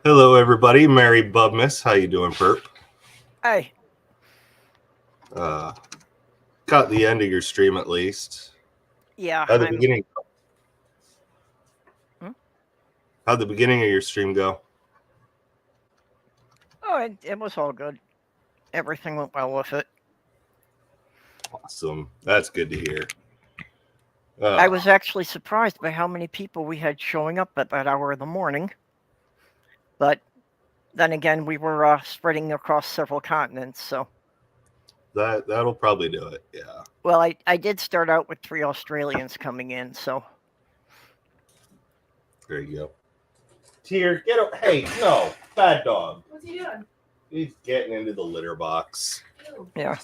Hello, everybody. Mary Bubmas. How you doing, Perp? Hey. Caught the end of your stream at least. Yeah. How'd the beginning go? How'd the beginning of your stream go? Oh, it was all good. Everything went well with it. Awesome. That's good to hear. I was actually surprised by how many people we had showing up at that hour of the morning. But then again, we were spreading across several continents, so. That'll probably do it, yeah. Well, I did start out with 3 Australians coming in, so. There you go. Tear, get up. Hey, no. Bad dog. What's he doing? He's getting into the litter box. Ew. Yeah.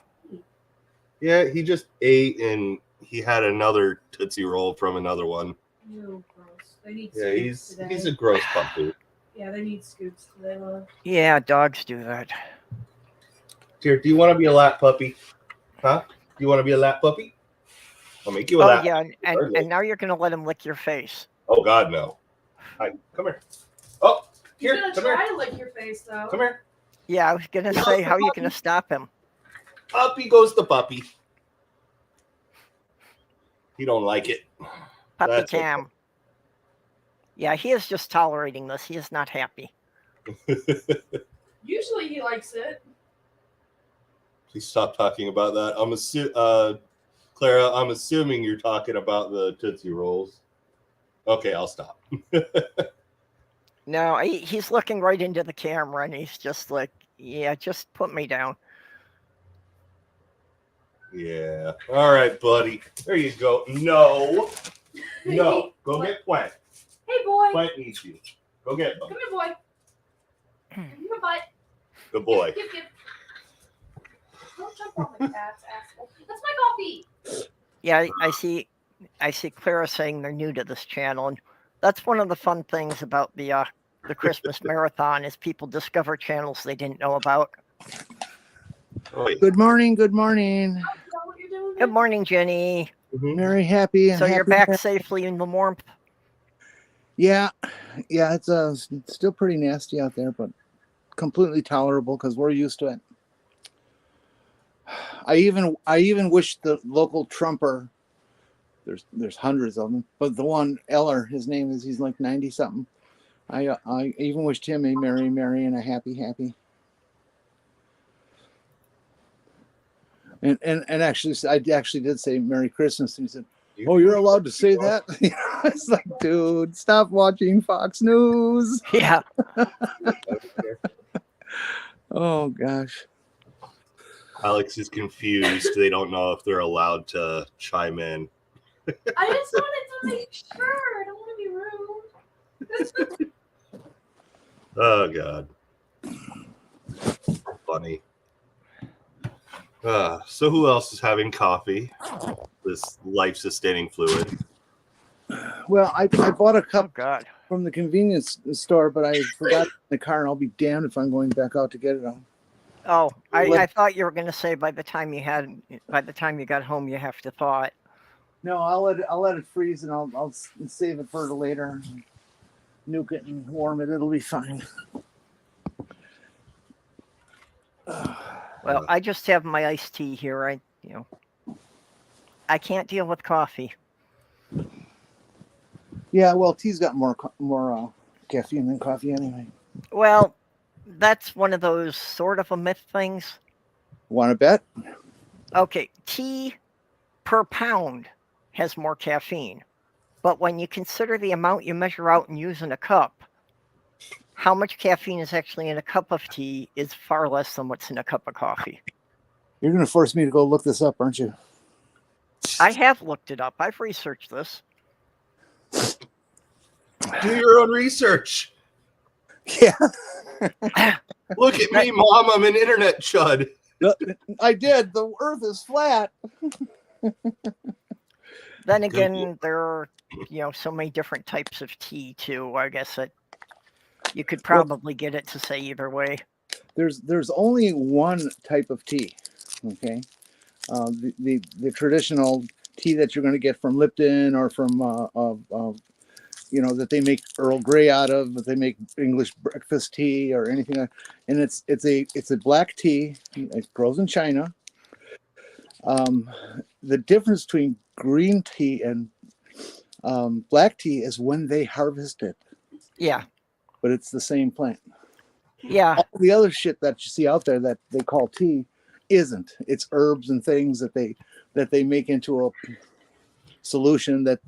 Yeah, he just ate and he had another Tootsie Roll from another one. Ew, gross. They need Yeah, scoops today. he's a gross puppy. Yeah, they need scoops today, love. Yeah, dogs do that. Tear, do you want to be a lap puppy? Huh? Do you want to be a lap puppy? I'll make you a lap. Oh, yeah, and now you're going to let him lick your face. Oh, God, no. Hi, come here. Oh, He's here, gonna come try here. to lick your face, though. Come here. Yeah, I was going to say, how are you going to stop him? Puppy goes the puppy. He don't like it. Puppy That's cam. okay. Yeah, he is just tolerating this. He is not happy. Usually he likes it. Please stop talking about that. Clara, I'm assuming you're talking about the Tootsie Rolls. Okay, I'll stop. No, he's looking right into the camera, and he's just like, yeah, just put me down. Yeah. All right, buddy. There you go. No. No. Go get Plant. Hey, boy. Plant needs you. Go get him. Come here, boy. Come here, bud. Good boy. Give. Don't jump on the cat's asshole. That's my coffee. Yeah, I see Clara saying they're new to this channel, and that's one of the fun things about the Christmas marathon is people discover channels they didn't know about. Oh, yeah. Good morning. Good morning. Is that what you're doing? Good morning, Jenny. Mhm. Very happy. And So you're happy back Mar- safely in the warmth? Yeah. It's still pretty nasty out there, but completely tolerable because we're used to it. I even wish the local Trumper. There's hundreds of them, but the one Eller, his name is, he's like 90 something. I even wished him a merry and a happy. And actually, I actually did say Merry Christmas, and he said, "Oh, you're allowed to say that?" It's like, dude, stop watching Fox News. Yeah. Oh gosh. Alex is confused. They don't know if they're allowed to chime in. I just wanted to make sure. I don't want to be rude. Oh, God. Funny. So who else is having coffee? This life-sustaining fluid. Well, I bought a Oh, cup God. from the convenience store, but I forgot it in the car, and I'll be damned if I'm going back out to get it. Oh, I thought you were going to say by the time you got home, you have to thaw it. No, I'll let it freeze, and I'll save it for later. Nuke it and warm it. It'll be fine. Well, I just have my iced tea here. I can't deal with coffee. Yeah, well, tea's got more caffeine than coffee anyway. Well, that's one of those sort of a myth things. Want to bet? Okay, tea per pound has more caffeine. But when you consider the amount you measure out and use in a cup, how much caffeine is actually in a cup of tea is far less than what's in a cup of coffee. You're going to force me to go look this up, aren't you? I have looked it up. I've researched this. Do your own research. Yeah, Look at me, Mom. I'm an internet chud. I did. The Earth is flat. Then again, there are, so many different types of tea too. I guess that you could probably get it to say either way. There's only one type of tea. Okay, the traditional tea that you're going to get from Lipton or from that they make Earl Grey out of, that they make English breakfast tea or anything. And it's a black tea. It grows in China. The difference between green tea and black tea is when they harvest it, Yeah. but it's the same plant. Yeah. All the other shit that you see out there that they call tea isn't. It's herbs and things that they make into a solution that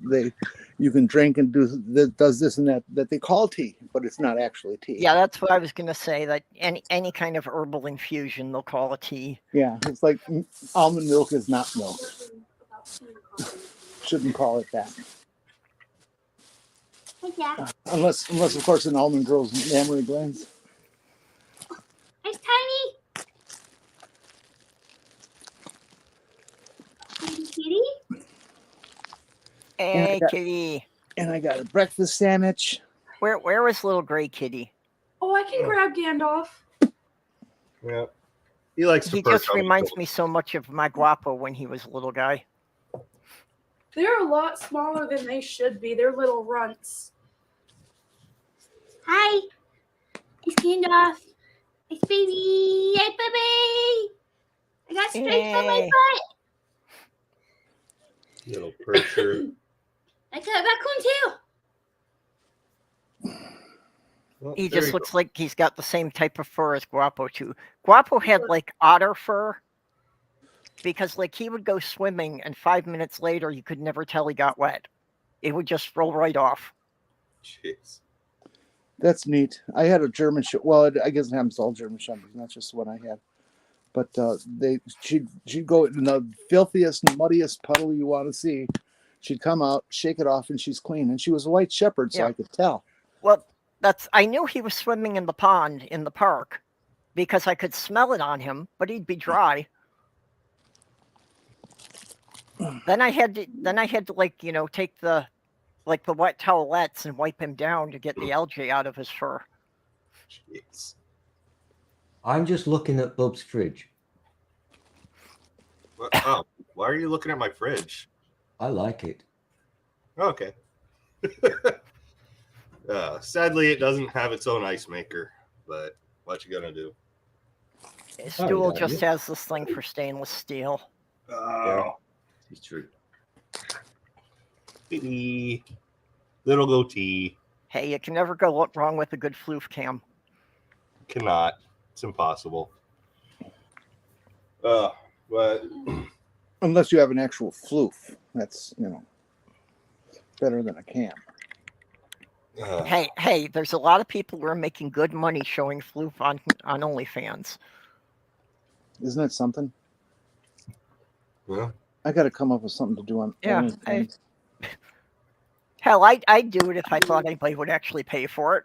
you can drink and do that does this and that they call tea, but it's not actually tea. Yeah, that's what I was going to say, that any kind of herbal infusion they'll call a tea. Yeah, it's like almond milk is not milk. Shouldn't call it that. Yeah. Unless of course an almond grows mammary glands. It's tiny. Kitty? Hey, kitty. And I got a breakfast sandwich. Where was little gray kitty? Oh, I can grab Gandalf. Yeah. He likes to He perk just on the reminds pillow. me so much of my Guapo when he was a little guy. They're a lot smaller than they should be. They're little runts. Hi. It's Gandalf. It's baby. Hey, baby. I got stripes on my Hey. butt. Little percher. I got a raccoon too. Well, He there just you looks like he's got the same type of fur as Guapo too. Guapo had like otter fur, because like he would go swimming and 5 minutes later you could never tell he got wet. It would just roll right off. go. Jeez. That's neat. I had a German well, I guess it happens to all German shepherds, not just the one I had. But she'd go in the filthiest, muddiest puddle you want to see. She'd come out, shake it off, and she's clean. And she was a white shepherd, so Yeah. I could tell. Well, I knew he was swimming in the pond in the park because I could smell it on him, but he'd be dry. Then I had to like, take the wet towelettes and wipe him down to get the algae out of his fur. Jeez. I'm just looking at Bub's fridge. Oh, why are you looking at my fridge? I like it. Okay. Sadly, it doesn't have its own ice maker, but what you gonna do? His Oh, stool yeah, just has this thing for stainless steel. Oh, It's true. baby. Little goatee. Hey, you can never go wrong with a good floof cam. Cannot. It's impossible. But Unless you have an actual floof. That's, better than a cam. Hey, there's a lot of people who are making good money showing floof on OnlyFans. Isn't that something? yeah. I got to come up with something to do on Yeah, OnlyFans. Hell, I'd do it if I thought anybody would actually pay for it.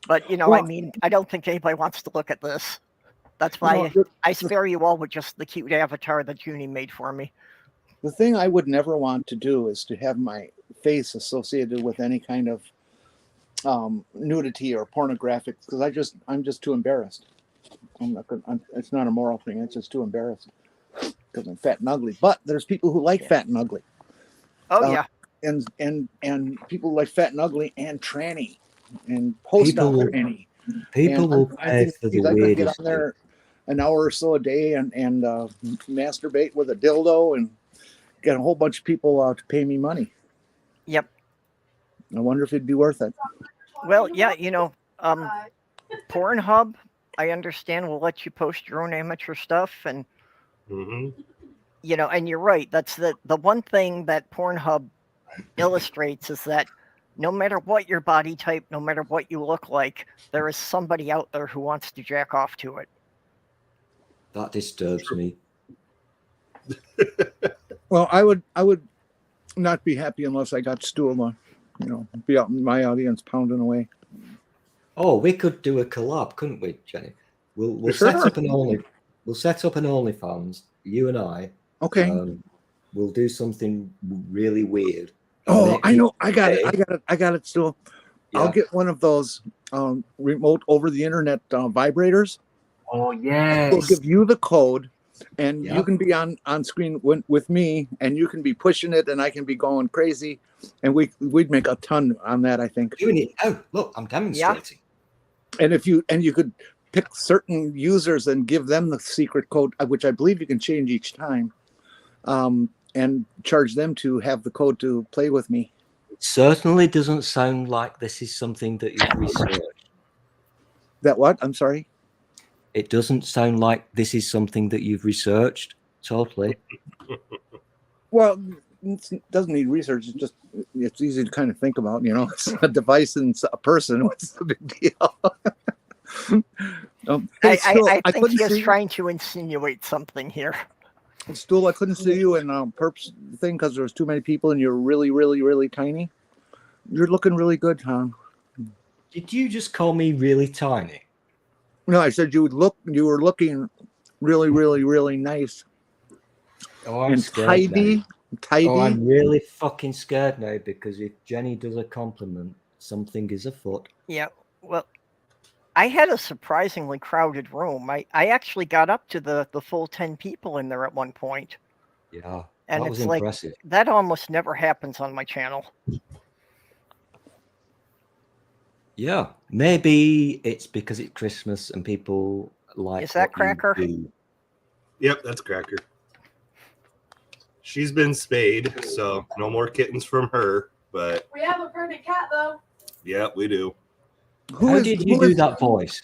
But, Well- I mean, I don't think anybody wants to look at this. That's why I spare you all with just the cute avatar that Junie made for me. The thing I would never want to do is to have my face associated with any kind of nudity or pornographic, because I'm just too embarrassed. It's not a moral thing. It's just too embarrassed because I'm fat and ugly. But there's people who like fat and ugly, Oh, yeah. and people like fat and ugly and tranny and post People will- tranny. People And will I pay think for the I could get weirdest on there an hour or so a day and masturbate with a dildo and get a whole bunch of people to pay me money. Yep. I wonder if it'd be worth it. Well, yeah, Pornhub, I understand, will let you post your own amateur stuff. And, Mm-hmm. and you're right. That's the one thing that Pornhub illustrates is that no matter what your body type, no matter what you look like, there is somebody out there who wants to jack off to it. That disturbs me. Well, I would not be happy unless I got Stu to, be out in my audience pounding away. Oh, we could do a collab, couldn't we, Jenny? We'll Sure. set up an OnlyFans, you and I. Okay. We'll do something really weird. Oh, I know. I got Hey. it, Stu. Yeah. I'll get one of those remote over the internet vibrators. Oh, yes. We'll give you the code. and Yeah. you can be on screen with me, and you can be pushing it, and I can be going crazy, and we'd make a ton on that, I think. Doing it. Oh, look, I'm demonstrating. And if you could pick certain users and give them the secret code, which I believe you can change each time, and charge them to have the code to play with me. It certainly doesn't sound like this is something that you've researched. That what? I'm sorry. It doesn't sound like this is something that you've researched. Totally. Well, it doesn't need research. It's easy to kind of think about. It's a device and a person. What's the big deal? Hey, Stool, I think couldn't he is see trying to insinuate something here. Stool, I couldn't see you in Perp's thing because there was too many people and you're really, really, really tiny. You're looking really good, huh? Did you just call me really tiny? No, I said you were looking really, really, really nice. Oh, I'm and scared now. tidy. Oh, I'm really fucking scared now because if Jenny does a compliment, something is afoot. Yeah, well, I had a surprisingly crowded room. I actually got up to the full 10 people in there at one point. Yeah, And that was it's like, impressive. that almost never happens on my channel. Yeah, maybe it's because it's Christmas and people like. Is that what you Cracker? do. Yep, that's Cracker. She's been spayed, so no more kittens from her. But We have a pregnant cat, though. yeah, we do. How did you do that voice?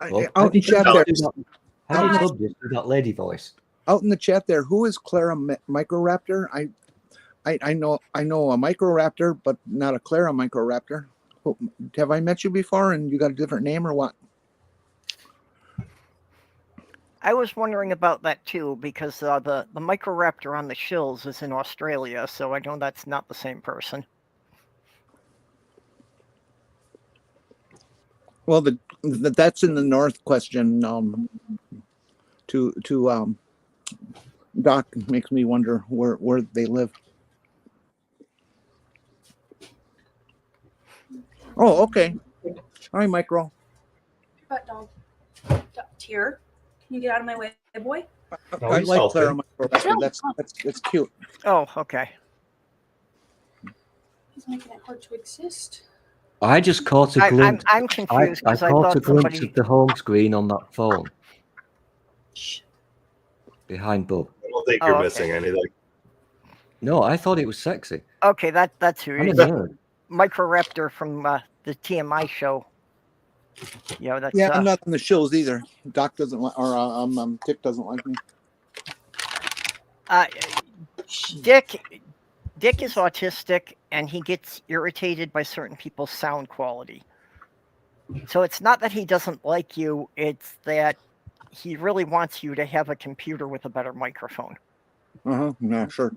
Well, how Out in did you chat do there. that? How did you do that lady voice? Out in the chat there, who is Clara Microraptor? I know a Microraptor, but not a Clara Microraptor. Have I met you before and you got a different name or what? I was wondering about that too, because the Microraptor on the shills is in Australia, so I know that's not the same person. Well, that's in the north question. To Doc makes me wonder where they live. Oh, okay. Hi, Micro. Butt dog. Here. Can you get out of my way, boy? Oh, I he's like helping. Clara Microraptor. That's cute. Oh, okay. He's making it hard to exist. I just caught a glimpse. I'm confused I because I caught thought a glimpse somebody. of the home screen on that phone Shh. behind Bub. I don't think Oh, you're okay. missing anything. No, I thought it was sexy. Okay, that's who I'm it a is. nerd. Microraptor from the TMI show. That's Yeah, I'm not on the shills either. Doc doesn't like, or Dick doesn't like me. Dick is autistic and he gets irritated by certain people's sound quality. So it's not that he doesn't like you, it's that he really wants you to have a computer with a better microphone. Yeah, sure.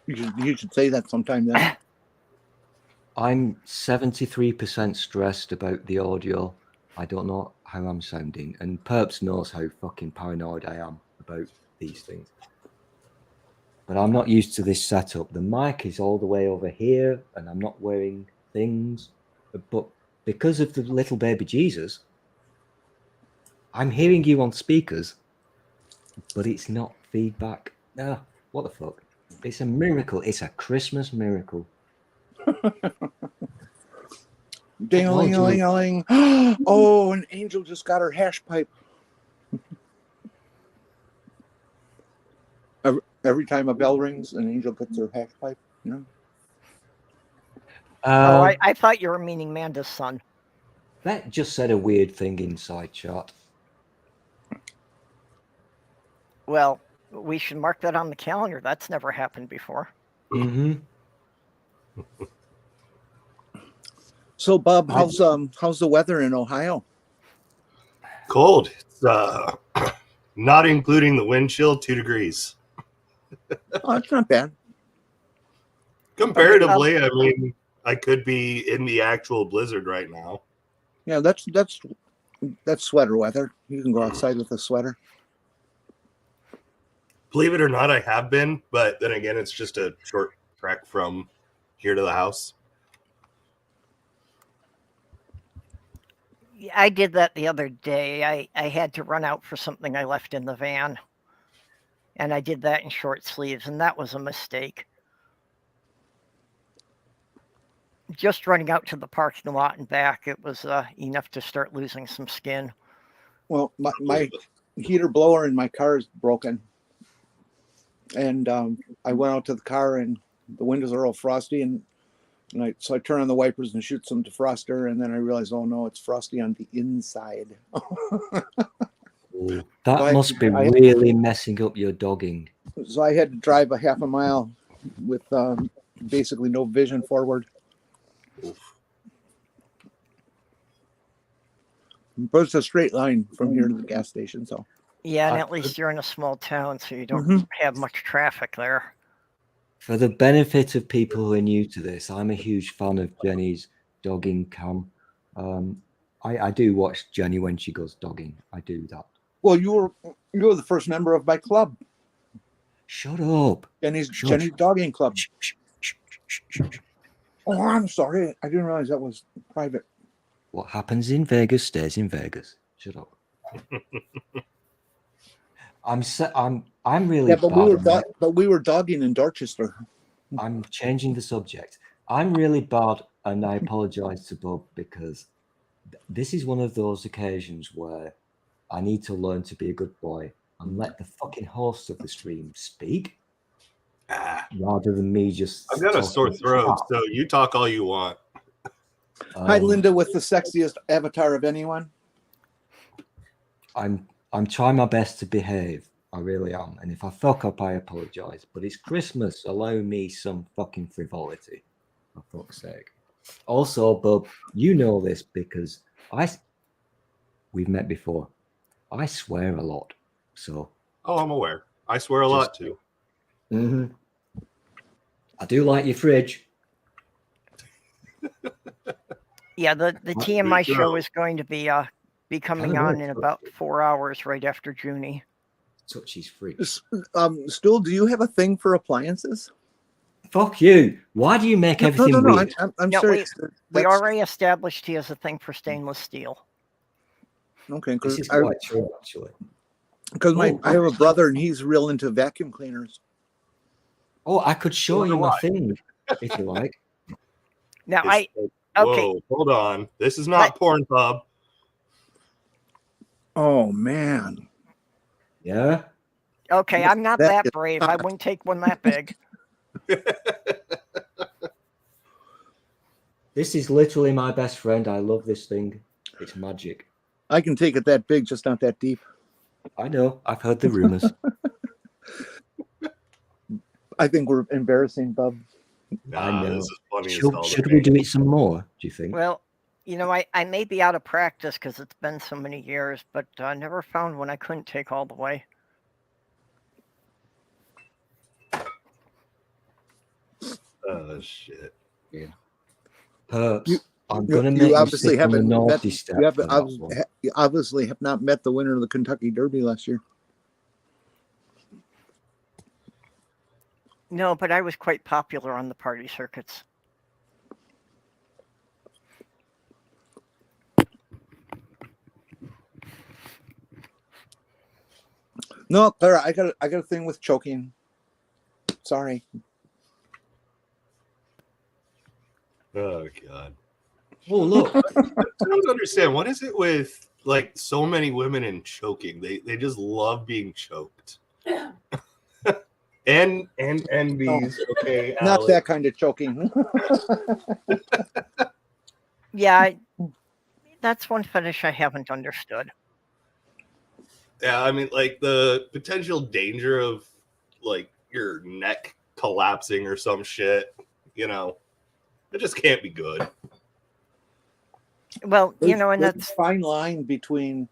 You should say that sometime then. I'm 73% stressed about the audio. I don't know how I'm sounding, and Perps knows how fucking paranoid I am about these things. But I'm not used to this setup. The mic is all the way over here, and I'm not wearing things. But because of the little baby Jesus, I'm hearing you on speakers, but it's not feedback. Ah, what the fuck? It's a miracle. It's a Christmas miracle. Ding-a-ling-a-ling-a-ling. Oh, an angel just got her hash pipe. Every time a bell rings, an angel gets her hash pipe. I thought you were meaning Manda's son. That just said a weird thing inside chat. Well, we should mark that on the calendar. That's never happened before. Mm-hmm. So, Bob, how's the weather in Ohio? Cold. It's not including the wind chill, 2 degrees. Oh, it's not bad. Comparatively, I mean, I could be in the actual blizzard right now. Yeah, that's sweater weather. You can go outside with a sweater. Believe it or not, I have been, but then again, it's just a short trek from here to the house. I did that the other day. I had to run out for something I left in the van. And I did that in short sleeves, and that was a mistake. Just running out to the parking lot and back, it was enough to start losing some skin. Well, my heater blower in my car is broken. And I went out to the car and the windows are all frosty. So I turn on the wipers and shoot some defroster. And then I realized, oh no, it's frosty on the inside. That must be really messing up your dogging. So I had to drive a half a mile with basically no vision forward. But it's a straight line from here to the gas station. So yeah, and at least you're in a small town, so you don't have much traffic there. For the benefit of people who are new to this, I'm a huge fan of Jenny's dogging cam. I do watch Jenny when she goes dogging. I do that. Well, you were the first member of my club. Shut up. Jenny's dogging club. Oh, I'm sorry. I didn't realize that was private. What happens in Vegas stays in Vegas. Shut up. I'm really bad. But we were dogging in Dorchester. I'm changing the subject. I'm really bad, and I apologize to Bob because this is one of those occasions where I need to learn to be a good boy and let the fucking host of the stream speak rather than me just. I've got a sore throat, so you talk all you want. Hi, Linda, with the sexiest avatar of anyone. I'm trying my best to behave. I really am. And if I fuck up, I apologize. But it's Christmas. Allow me some fucking frivolity. For fuck's sake. Also, Bub, you know this because we've met before. I swear a lot. So. Oh, I'm aware. I swear a lot too. Mm-hmm. I do like your fridge. Yeah, the TMI show is going to be coming on in about 4 hours right after Junie. Touchy's free. Stool, do you have a thing for appliances? Fuck you. Why do you make everything weird? I'm serious. We already established he has a thing for stainless steel. Okay, this is quite true, actually. Because I have a brother and he's real into vacuum cleaners. Oh, I could show you my thing if you like. Now okay. Whoa, hold on. This is not Pornhub. Oh man. Yeah. Okay, I'm not that brave. I wouldn't take one that big. This is literally my best friend. I love this thing. It's magic. I can take it that big, just not that deep. I know. I've heard the rumors. I think we're embarrassing, Bub. Nah, I know. This is funny Should we do it some more, do you think? Well, you know, I may be out of practice because it's been so many years, but I never found one I couldn't take all the way. Oh, shit. Yeah. Perps, I'm going to make you obviously haven't met, you obviously have not met the winner of the Kentucky Derby last year. No, but I was quite popular on the party circuits. No, Clara, I got a thing with choking. Sorry. Oh God. Oh look. I don't understand. What is it with like so many women in choking? They just love being choked. and bees. Okay. Not Alex. that kind of choking. Yeah, that's one fetish I haven't understood. Yeah, I mean, like the potential danger of like your neck collapsing or some shit, you know, it just can't be good. Well, you know, and there's that's a fine line between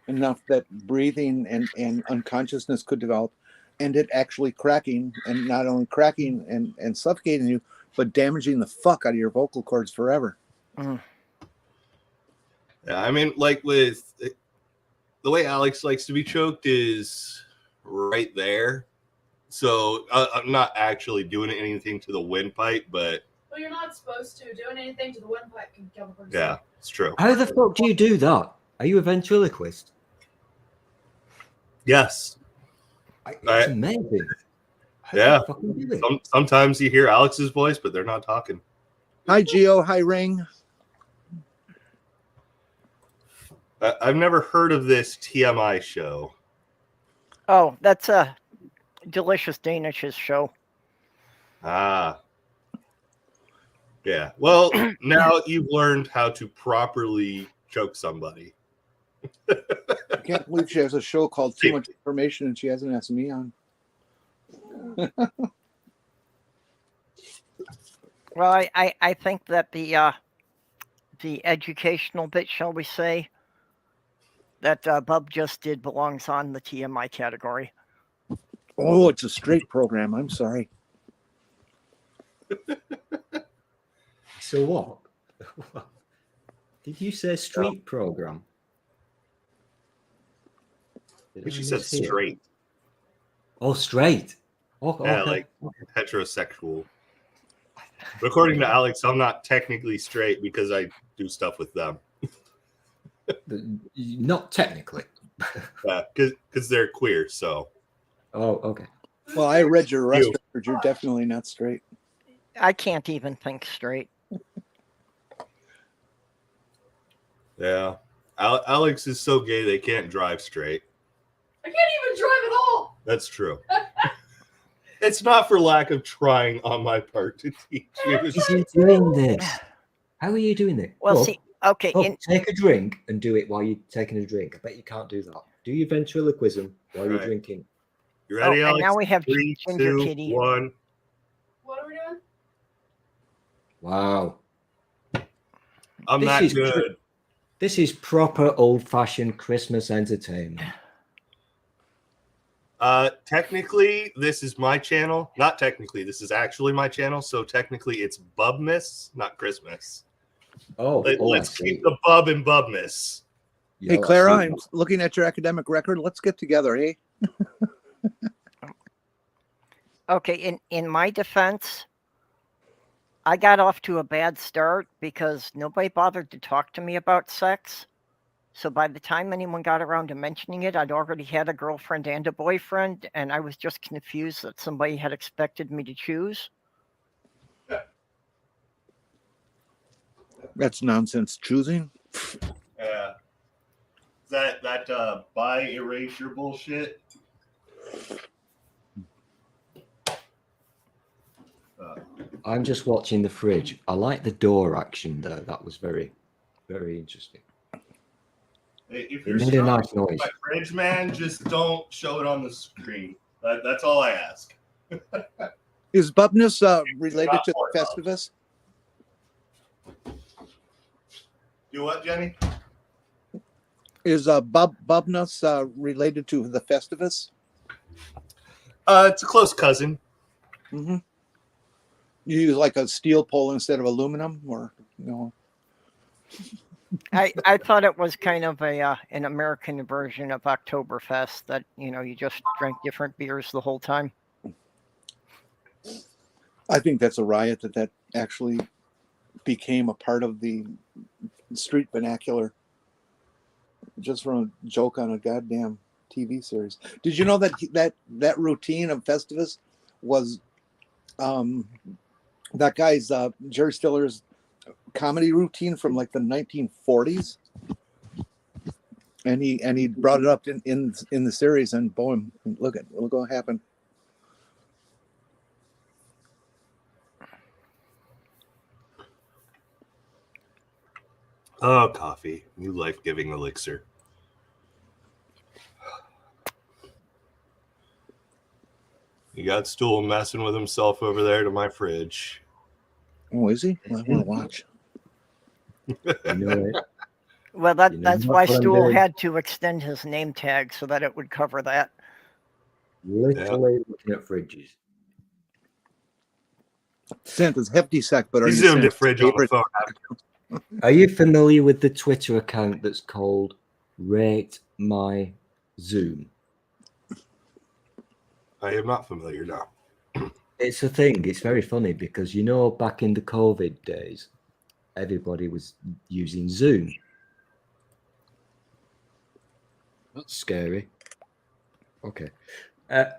enough that breathing and unconsciousness could develop and it actually cracking, and not only cracking and suffocating you, but damaging the fuck out of your vocal cords forever. Yeah, I mean, like with the way Alex likes to be choked is right there. So I'm not actually doing anything to the windpipe, but Well, you're not supposed to. Doing anything to the windpipe can kill the person. Yeah, it's true. How the fuck do you do that? Are you a ventriloquist? Yes. It's amazing. How do Yeah. you fucking do it? Sometimes you hear Alex's voice, but they're not talking. Hi, Geo. Hi, Ring. I've never heard of this TMI show. Oh, that's a Delicious Danish's show. Ah. Yeah. Well, now you've learned how to properly choke somebody. I can't believe she has a show called Too Much Information and she hasn't asked me on. Well, I think that the educational bit, shall we say, that Bub just did belongs on the TMI category. Oh, it's a straight program. I'm sorry. So what? Did you say street program? She said straight. Oh, straight. Oh, Yeah, okay. like heterosexual. But according to Alex, I'm not technically straight because I do stuff with them. Not technically. Yeah, because they're queer. So. Oh, okay. Well, I read your arrest record. You're definitely not straight. I can't even think straight. Yeah. Alex is so gay they can't drive straight. I can't even drive at all. That's true. It's not for lack of trying on my part to teach you. Is he doing this? How are you doing it? Well, Look, see, okay. look, take a drink and do it while you're taking a drink. I bet you can't do that. Do your ventriloquism while you're drinking. You ready, Alex? And now we have 3, Ginger 2, Kitty. 1. What are we doing? Wow. I'm This not is good. This is proper old-fashioned Christmas entertainment. Technically, this is my channel. Not technically, this is actually my channel. So technically, it's Bubmas, not Christmas. Oh, Let's keep the Bub and Bubmas. Hey, Clara, I'm looking at your academic record. Let's get together, eh? Okay, in my defense, I got off to a bad start because nobody bothered to talk to me about sex. So by the time anyone got around to mentioning it, I'd already had a girlfriend and a boyfriend, and I was just confused that somebody had expected me to choose. That's nonsense. Choosing? Yeah. That bi erasure bullshit. I'm just watching the fridge. I like the door action there. That was very, very interesting. If It you're made a nice noise. my fridge, man, just don't show it on the screen. That's all I ask. Is Bubness related to the Festivus? Do what, Jenny? Is Bubness related to the Festivus? It's a close cousin. Mm-hmm. You use like a steel pole instead of aluminum, or I thought it was kind of a an American version of Oktoberfest that you just drank different beers the whole time. I think that's a riot that actually became a part of the street vernacular just from a joke on a goddamn TV series. Did you know that routine of Festivus was that guy's Jerry Stiller's comedy routine from like the 1940s, and he brought it up in the series, and boom, look what happened. Oh, coffee, new life-giving elixir. You got Stool messing with himself over there to my fridge. Oh, is he? Well, I want to watch. You know it. Well, that's why what I'm Stool doing. had to extend his name tag so that it would cover that. Literally looking at fridges. Santa's hefty sack, but He zoomed the fridge on the phone. Are you familiar with the Twitter account that's called Rate My Zoom? I am not familiar now. It's a thing. It's very funny because, you know, back in the COVID days, everybody was using Zoom. That's scary. Okay.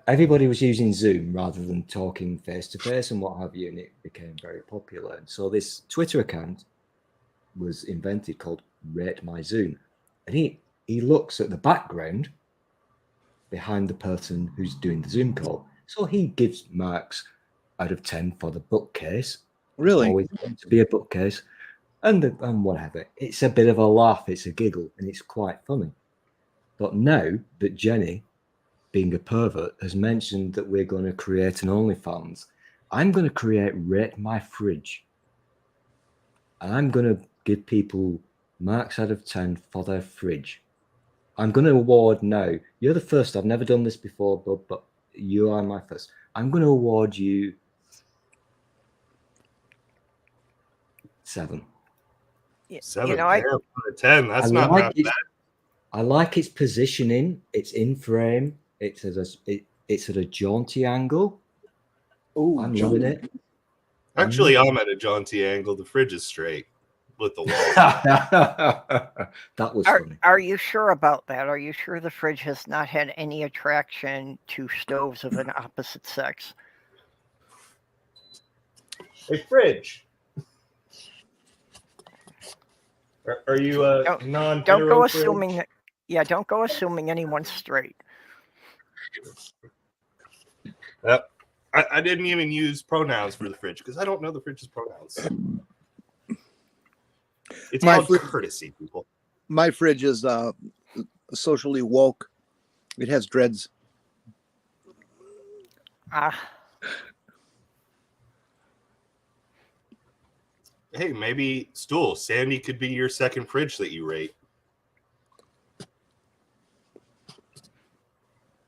Everybody was using Zoom rather than talking face to face and what have you, and it became very popular. And so this Twitter account was invented called Rate My Zoom, and he looks at the background behind the person who's doing the Zoom call. So he gives marks out of 10 for the bookcase. Really? Always going to be a bookcase, and whatever. It's a bit of a laugh. It's a giggle, and it's quite funny. But now that Jenny, being a pervert, has mentioned that we're going to create an OnlyFans, I'm going to create Rate My Fridge. And I'm going to give people marks out of 10 for their fridge. I'm going to award now. You're the first. I've never done this before, but you are my first. I'm going to award you 7. 7 You know, out of 10. That's not half bad. I like its positioning. It's in frame. It's at a jaunty angle. Oh, I'm loving it. Actually, I'm at a jaunty angle. The fridge is straight with the wall. That was funny. Are you sure about that? Are you sure the fridge has not had any attraction to stoves of an opposite sex? Hey, fridge. Are you a non? Don't go assuming that. Yeah, don't go assuming anyone's straight. I didn't even use pronouns for the fridge because I don't know the fridge's pronouns. It's called courtesy, people. My fridge is socially woke. It has dreads. Hey, maybe Sandy could be your second fridge that you rate.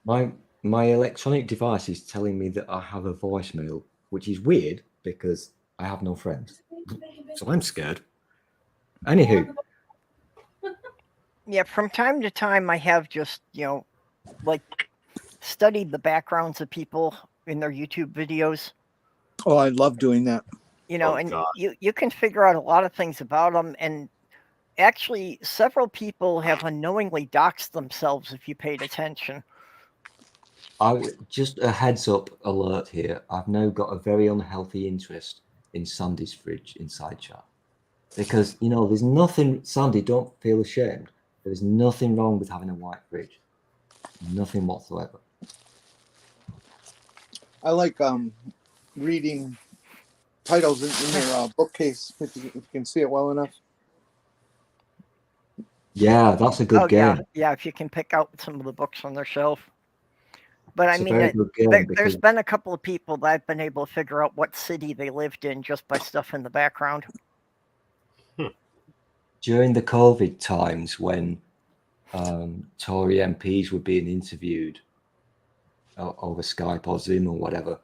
My electronic device is telling me that I have a voicemail, which is weird because I have no friends. So I'm scared. Anywho. Yeah, from time to time I have just, like studied the backgrounds of people in their YouTube videos. Oh, I love doing that. You can figure out a lot of things about them, and actually several people have unknowingly doxed themselves if you paid attention. Just a heads up alert here. I've now got a very unhealthy interest in Sandy's fridge inside chat. Because, there's nothing, Sandy, don't feel ashamed. There's nothing wrong with having a white fridge. Nothing whatsoever. I like reading titles in their bookcase, if you can see it well enough. Yeah, that's a good game. Yeah, if you can pick out some of the books on their shelf. But It's there's been a couple of people that I've been able to figure out what city they lived in just by stuff in the background. During the COVID times when Tory MPs were being interviewed over Skype or Zoom or whatever,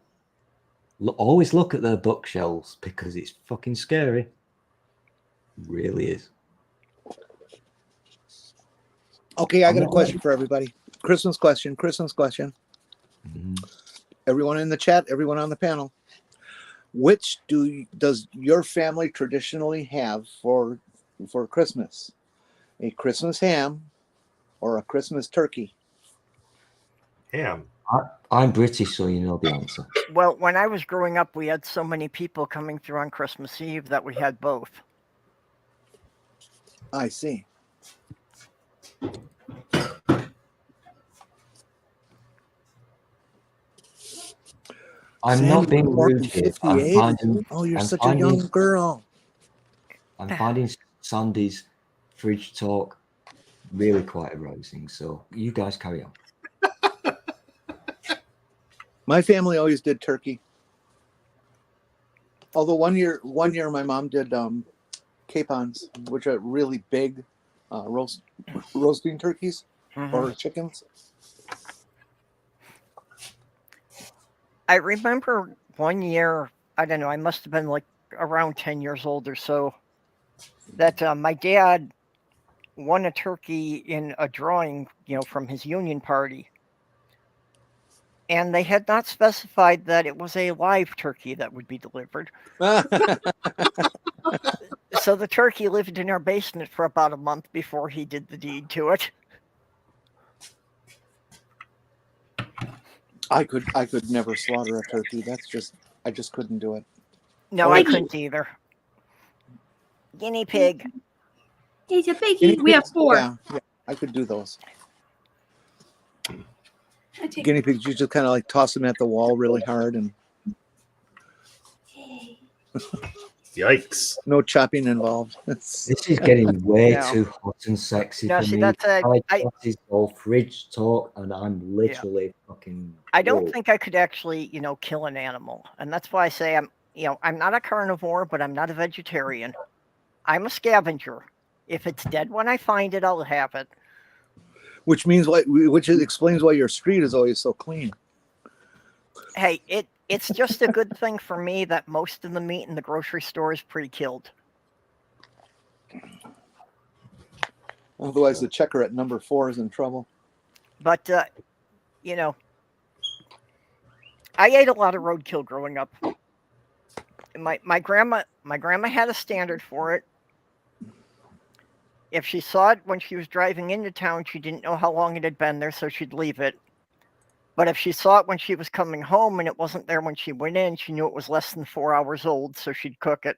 always look at their bookshelves because it's fucking scary. It really is. Okay, I got a question for everybody. Christmas question. Mm-hmm. Everyone in the chat, everyone on the panel. Which does your family traditionally have for Christmas? A Christmas ham or a Christmas turkey? Ham. I'm British, so you know the answer. Well, when I was growing up, we had so many people coming through on Christmas Eve that we had both. I see. I'm not being rude here. You're such a young girl. I'm finding Sandy's fridge talk really quite arousing. So you guys carry on. My family always did turkey. Although one year my mom did capons, which are really big roasting turkeys or chickens. I remember one year, I don't know, I must have been like around 10 years old or so, that my dad won a turkey in a drawing, from his union party. And they had not specified that it was a live turkey that would be delivered. So the turkey lived in our basement for about a month before he did the deed to it. I could never slaughter a turkey. I just couldn't do it. No, Oh, I wait. couldn't either. Guinea pig. There's a piggy. Guinea We have pigs, 4. Yeah, I could do those. I take Guinea pigs, you just kind of like toss them at the wall really hard and okay. Yikes. no chopping involved. This is getting way No. too hot and sexy No, for see, me. that's Like, I that is all fridge talk, and I'm literally fucking. I don't whoa. think I could actually, kill an animal. And that's why I say I'm not a carnivore, but I'm not a vegetarian. I'm a scavenger. If it's dead when I find it, I'll have it. Which explains why your street is always so clean. Hey, it's just a good thing for me that most of the meat in the grocery store is pre-killed. Otherwise, the checker at number 4 is in trouble. But I ate a lot of roadkill growing up. My grandma had a standard for it. If she saw it when she was driving into town, she didn't know how long it had been there, so she'd leave it. But if she saw it when she was coming home and it wasn't there when she went in, she knew it was less than 4 hours old, so she'd cook it.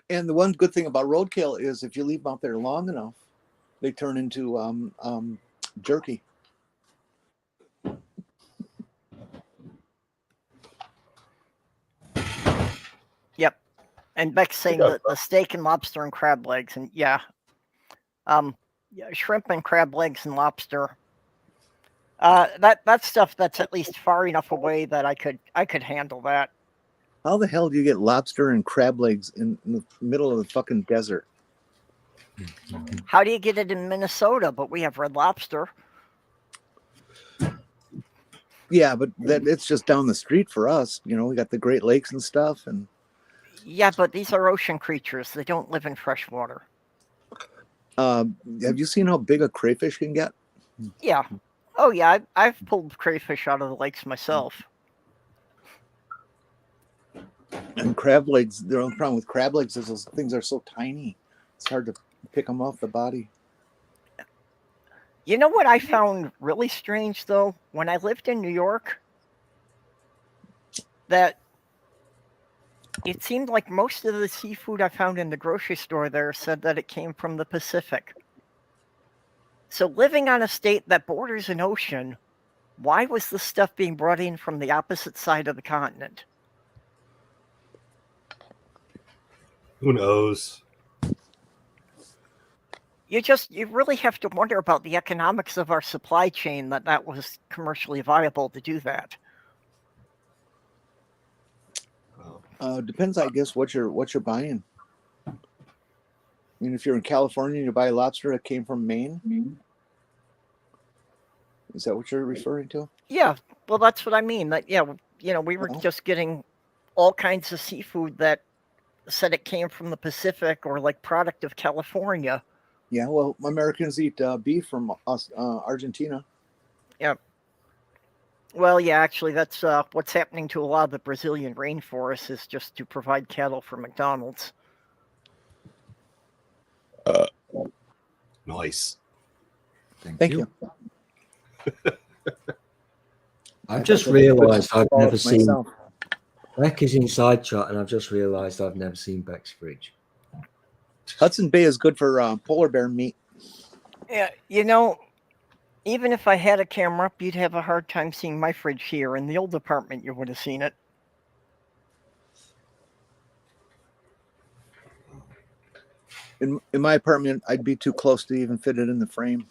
And the one good thing about roadkill is if you leave them out there long enough, they turn into jerky. Yep. And Beck's saying that the steak and lobster and crab legs, and yeah, shrimp and crab legs and lobster. That stuff that's at least far enough away that I could handle that. How the hell do you get lobster and crab legs in the middle of the fucking desert? How do you get it in Minnesota? But we have Red Lobster. Yeah, but it's just down the street for us. We got the Great Lakes and stuff. And yeah, but these are ocean creatures. They don't live in fresh water. have you seen how big a crayfish can get? Yeah. Oh yeah, I've pulled crayfish out of the lakes myself. And crab legs, the only problem with crab legs is those things are so tiny. It's hard to pick them off the body. You know what I found really strange, though? When I lived in New York, that it seemed like most of the seafood I found in the grocery store there said that it came from the Pacific. So living on a state that borders an ocean, why was this stuff being brought in from the opposite side of the continent? Who knows? You really have to wonder about the economics of our supply chain that was commercially viable to do that. Depends, I guess, what you're buying. I mean, if you're in California and you buy lobster that came from Maine, is that what you're referring to? Yeah, well, that's what I mean. That we were just getting all kinds of seafood that said it came from the Pacific or like product of California. Yeah, well, Americans eat beef from Argentina. Yeah. Well, yeah, actually, that's what's happening to a lot of the Brazilian rainforest is just to provide cattle for McDonald's. Nice. Thank you. I've just realised I've never myself. seen Beck is inside chat, and I've just realised I've never seen Beck's fridge. Hudson Bay is good for polar bear meat. Yeah, even if I had a camera up, you'd have a hard time seeing my fridge here. In the old apartment, you would have seen it. In my apartment, I'd be too close to even fit it in the frame.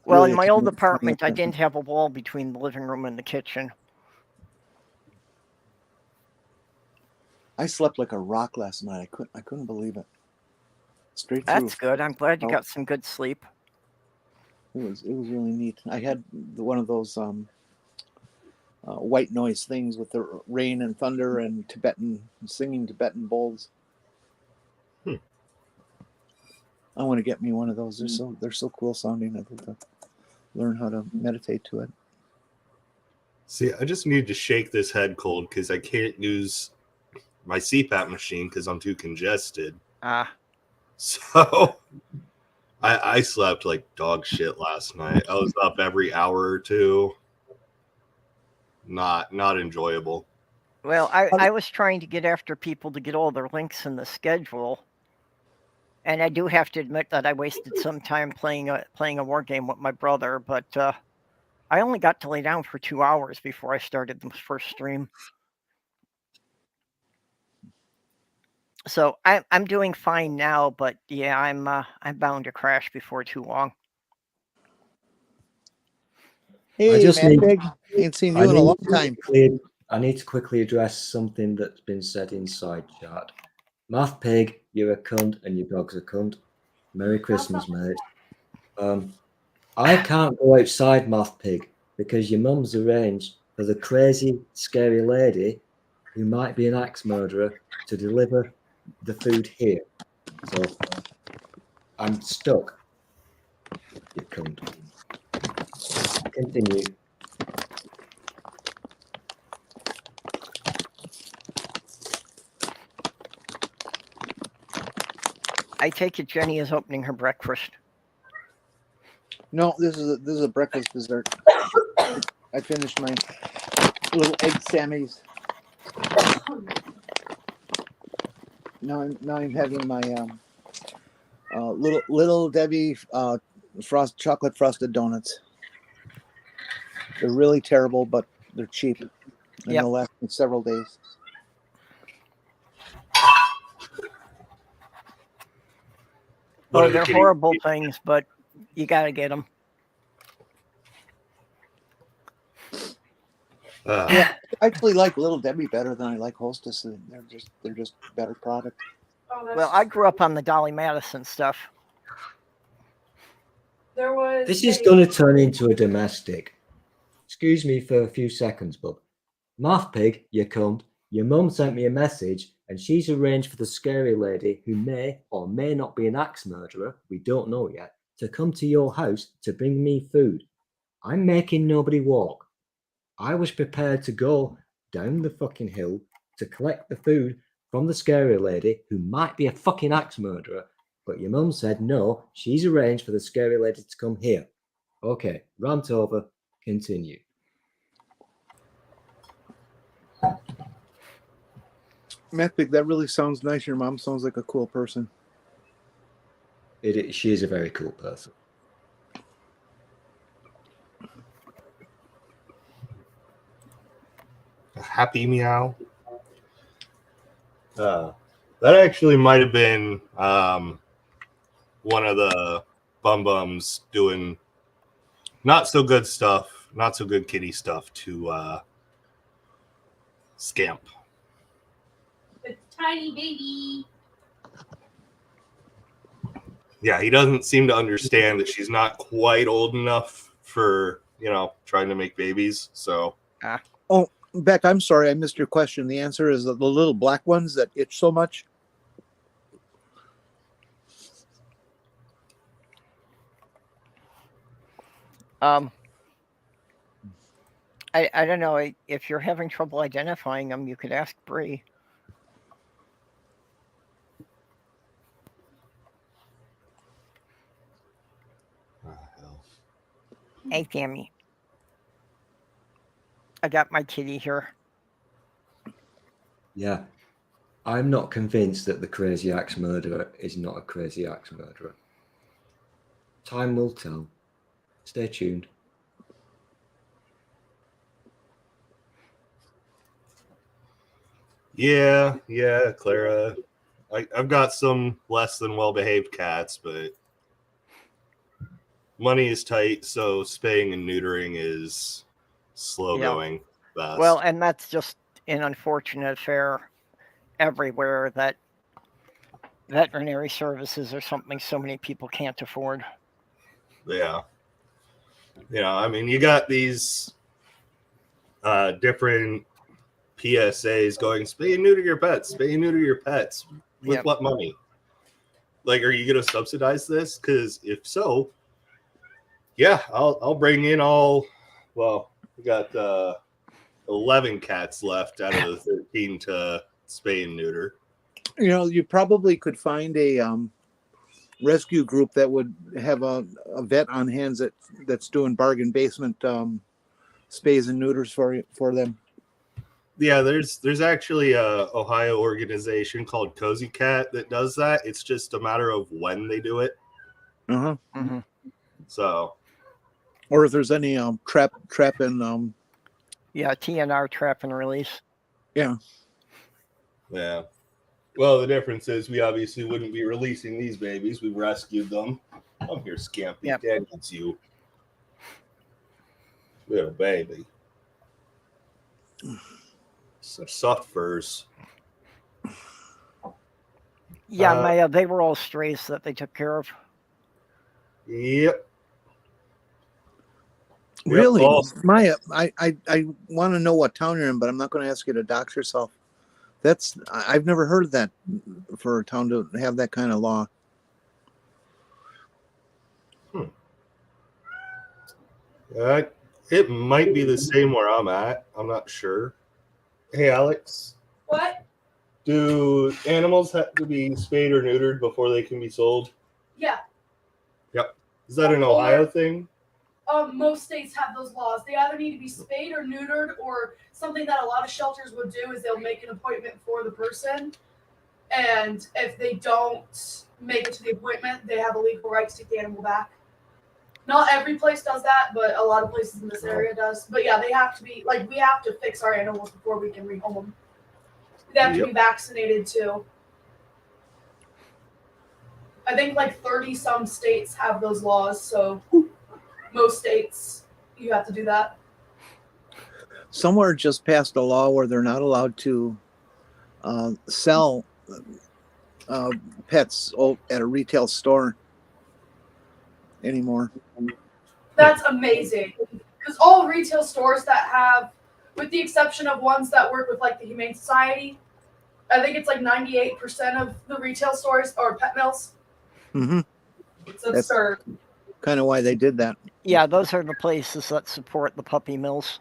Well, Really in my a old tiny- apartment, tiny I didn't have a wall between the living room and the kitchen. I slept like a rock last night. I couldn't believe it. Straight through. That's good. I'm glad you Oh. got some good sleep. It was really neat. I had one of those white noise things with the rain and thunder and singing Tibetan bowls. I want to get me one of those. They're so cool sounding. I'd like to learn how to meditate to it. See, I just need to shake this head cold because I can't use my CPAP machine because I'm too congested. So I slept like dog shit last night. I was up every hour or two. Not enjoyable. Well, I was trying to get after people to get all their links in the schedule. And I do have to admit that I wasted some time playing a war game with my brother, but I only got to lay down for 2 hours before I started the first stream. So I'm doing fine now, but yeah, I'm bound to crash before too long. Hey, just man, need- Big. Ain't seen you in a long time. I need to quickly address something that's been said inside chat. Math Pig, you're a cunt and your dog's a cunt. Merry Christmas, mate. I can't go outside, Math Pig, because your mum's arranged for the crazy, scary lady who might be an axe murderer to deliver the food here. So I'm stuck. You cunt. Continue. I take it Jenny is opening her breakfast. No, this is a breakfast dessert. I finished my little egg Sammys. Now I'm having my little Debbie chocolate frosted donuts. They're really terrible, but they're cheap and they'll last me several days. Oh, they're horrible things, but you gotta get them. Yeah, I actually like Little Debbie better than I like Hostess. They're just better product. Oh, Well, I grew up on the Dolly Madison stuff. There was. This is going to turn into a domestic. Excuse me for a few seconds, bub. Math Pig, you cunt. Your mum sent me a message and she's arranged for the scary lady who may or may not be an axe murderer, we don't know yet, to come to your house to bring me food. I'm making nobody walk. I was prepared to go down the fucking hill to collect the food from the scary lady who might be a fucking axe murderer, but your mum said no, she's arranged for the scary lady to come here. Okay, rant over, continue. Mathpig, that really sounds nice. Your mom sounds like a cool person. She is a very cool person. A happy meow. That actually might have been one of the bums doing not so good stuff, not so good kitty stuff to Scamp. It's tiny baby. Yeah, he doesn't seem to understand that she's not quite old enough for, trying to make babies. So. Oh, Beck, I'm sorry I missed your question. The answer is the little black ones that itch so much. I don't know. If you're having trouble identifying them, you could ask Bree. Hey, Tammy. I got my kitty here. Yeah. I'm not convinced that the crazy axe murderer is not a crazy axe murderer. Time will tell. Stay tuned. Yeah, Clara. I've got some less than well-behaved cats, but money is tight, so spaying and neutering is slow going best. Well, and that's just an unfortunate affair everywhere, that veterinary services are something so many people can't afford. Yeah. I mean, you got these different PSAs going, spay and neuter your pets, spay and neuter your pets. With what money? Like, are you going to subsidize this? Because if so, yeah, I'll bring in all. Well, we got 11 cats left out of the 13 to spay and neuter. You know, you probably could find a rescue group that would have a vet on hands that's doing bargain basement spays and neuters for them. Yeah, there's actually a Ohio organization called Cozy Cat that does that. It's just a matter of when they do it. Uh-huh. Mm-hmm. So, or if there's any trap and yeah, TNR trap and release. Yeah. Well, the difference is we obviously wouldn't be releasing these babies. We rescued them. Come here, Scampy. Yep. Dad needs you. Little baby. Such soft furs. Yeah, they were all strays that they took care of. Yep. Really? Yep. Maya, I want to know what town you're in, but I'm not going to ask you to dox yourself. I've never heard of that for a town to have that kind of law. It might be the same where I'm at. I'm not sure. Hey, Alex. What? Do animals have to be spayed or neutered before they can be sold? Yeah. Yep. Is that an Ohio thing? Most states have those laws. They either need to be spayed or neutered, or something that a lot of shelters would do is they'll make an appointment for the person. And if they don't make it to the appointment, they have a legal right to take the animal back. Not every place does that, but a lot of places in this area does. But yeah, they have to be, like, we have to fix our animals before we can rehome them. They have to be vaccinated too. I think like 30-some states have those laws, so most states, you have to do that. Somewhere just passed a law where they're not allowed to sell pets at a retail store anymore. That's amazing. Because all retail stores that have, with the exception of ones that work with like the Humane Society, I think it's like 98% of the retail stores are pet mills. Mm-hmm. It's absurd. Kind of why they did that. Yeah, those are the places that support the puppy mills.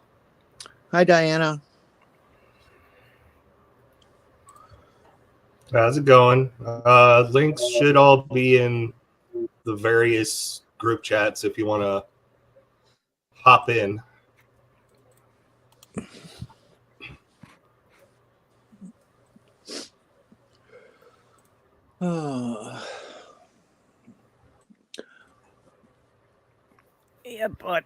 Hi, Diana. How's it going? Links should all be in the various group chats if you want to hop in. Yeah, but